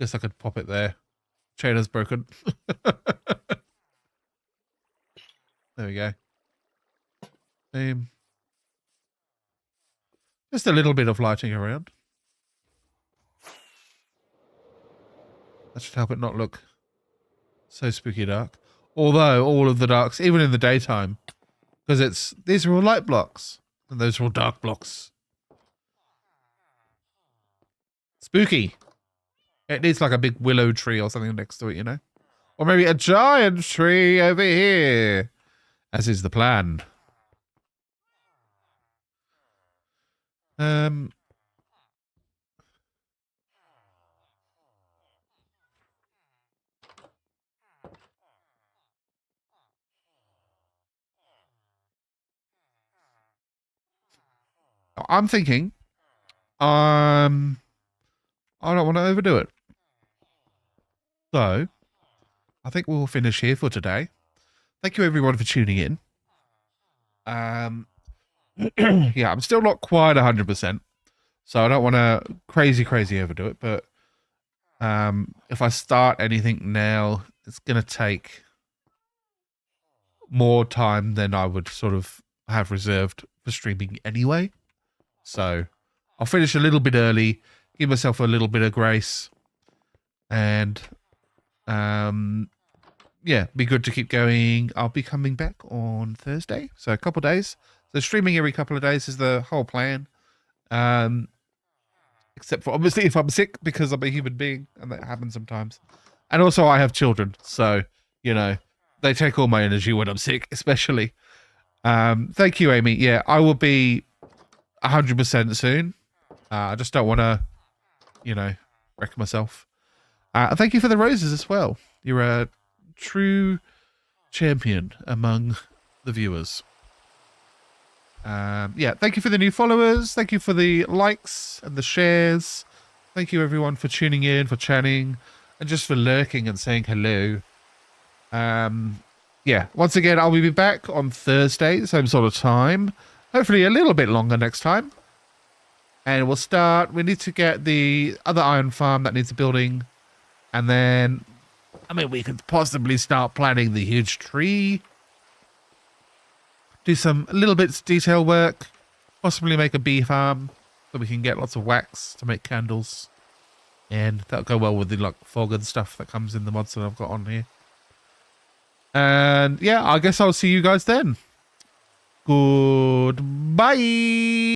Guess I could pop it there. Chain is broken. There we go. Just a little bit of lighting around. That should help it not look so spooky dark. Although all of the darks, even in the daytime, because these are all light blocks and those are all dark blocks. Spooky. It needs like a big willow tree or something next to it, you know? Or maybe a giant tree over here, as is the plan. I'm thinking, I don't want to overdo it. So, I think we'll finish here for today. Thank you everyone for tuning in. Yeah, I'm still not quite 100%, so I don't want to crazy overdo it, but if I start anything now, it's going to take more time than I would sort of have reserved for streaming anyway. So I'll finish a little bit early, give myself a little bit of grace, and yeah, be good to keep going. I'll be coming back on Thursday, so a couple of days. So streaming every couple of days is the whole plan. Except for obviously if I'm sick, because I'm a human being and that happens sometimes. And also I have children, so you know, they take all my energy when I'm sick, especially. Thank you, Amy. Yeah, I will be 100% soon. I just don't want to, you know, wreck myself. Thank you for the roses as well. You're a true champion among the viewers. Yeah, thank you for the new followers. Thank you for the likes and the shares. Thank you everyone for tuning in, for chatting, and just for lurking and saying hello. Yeah, once again, I'll be back on Thursday, same sort of time. Hopefully a little bit longer next time. And we'll start. We need to get the other iron farm that needs building. And then, I mean, we could possibly start planning the huge tree. Do some little bits of detail work. Possibly make a bee farm so we can get lots of wax to make candles. And that'll go well with the like fog and stuff that comes in the mods that I've got on here. And yeah, I guess I'll see you guys then. Goodbye.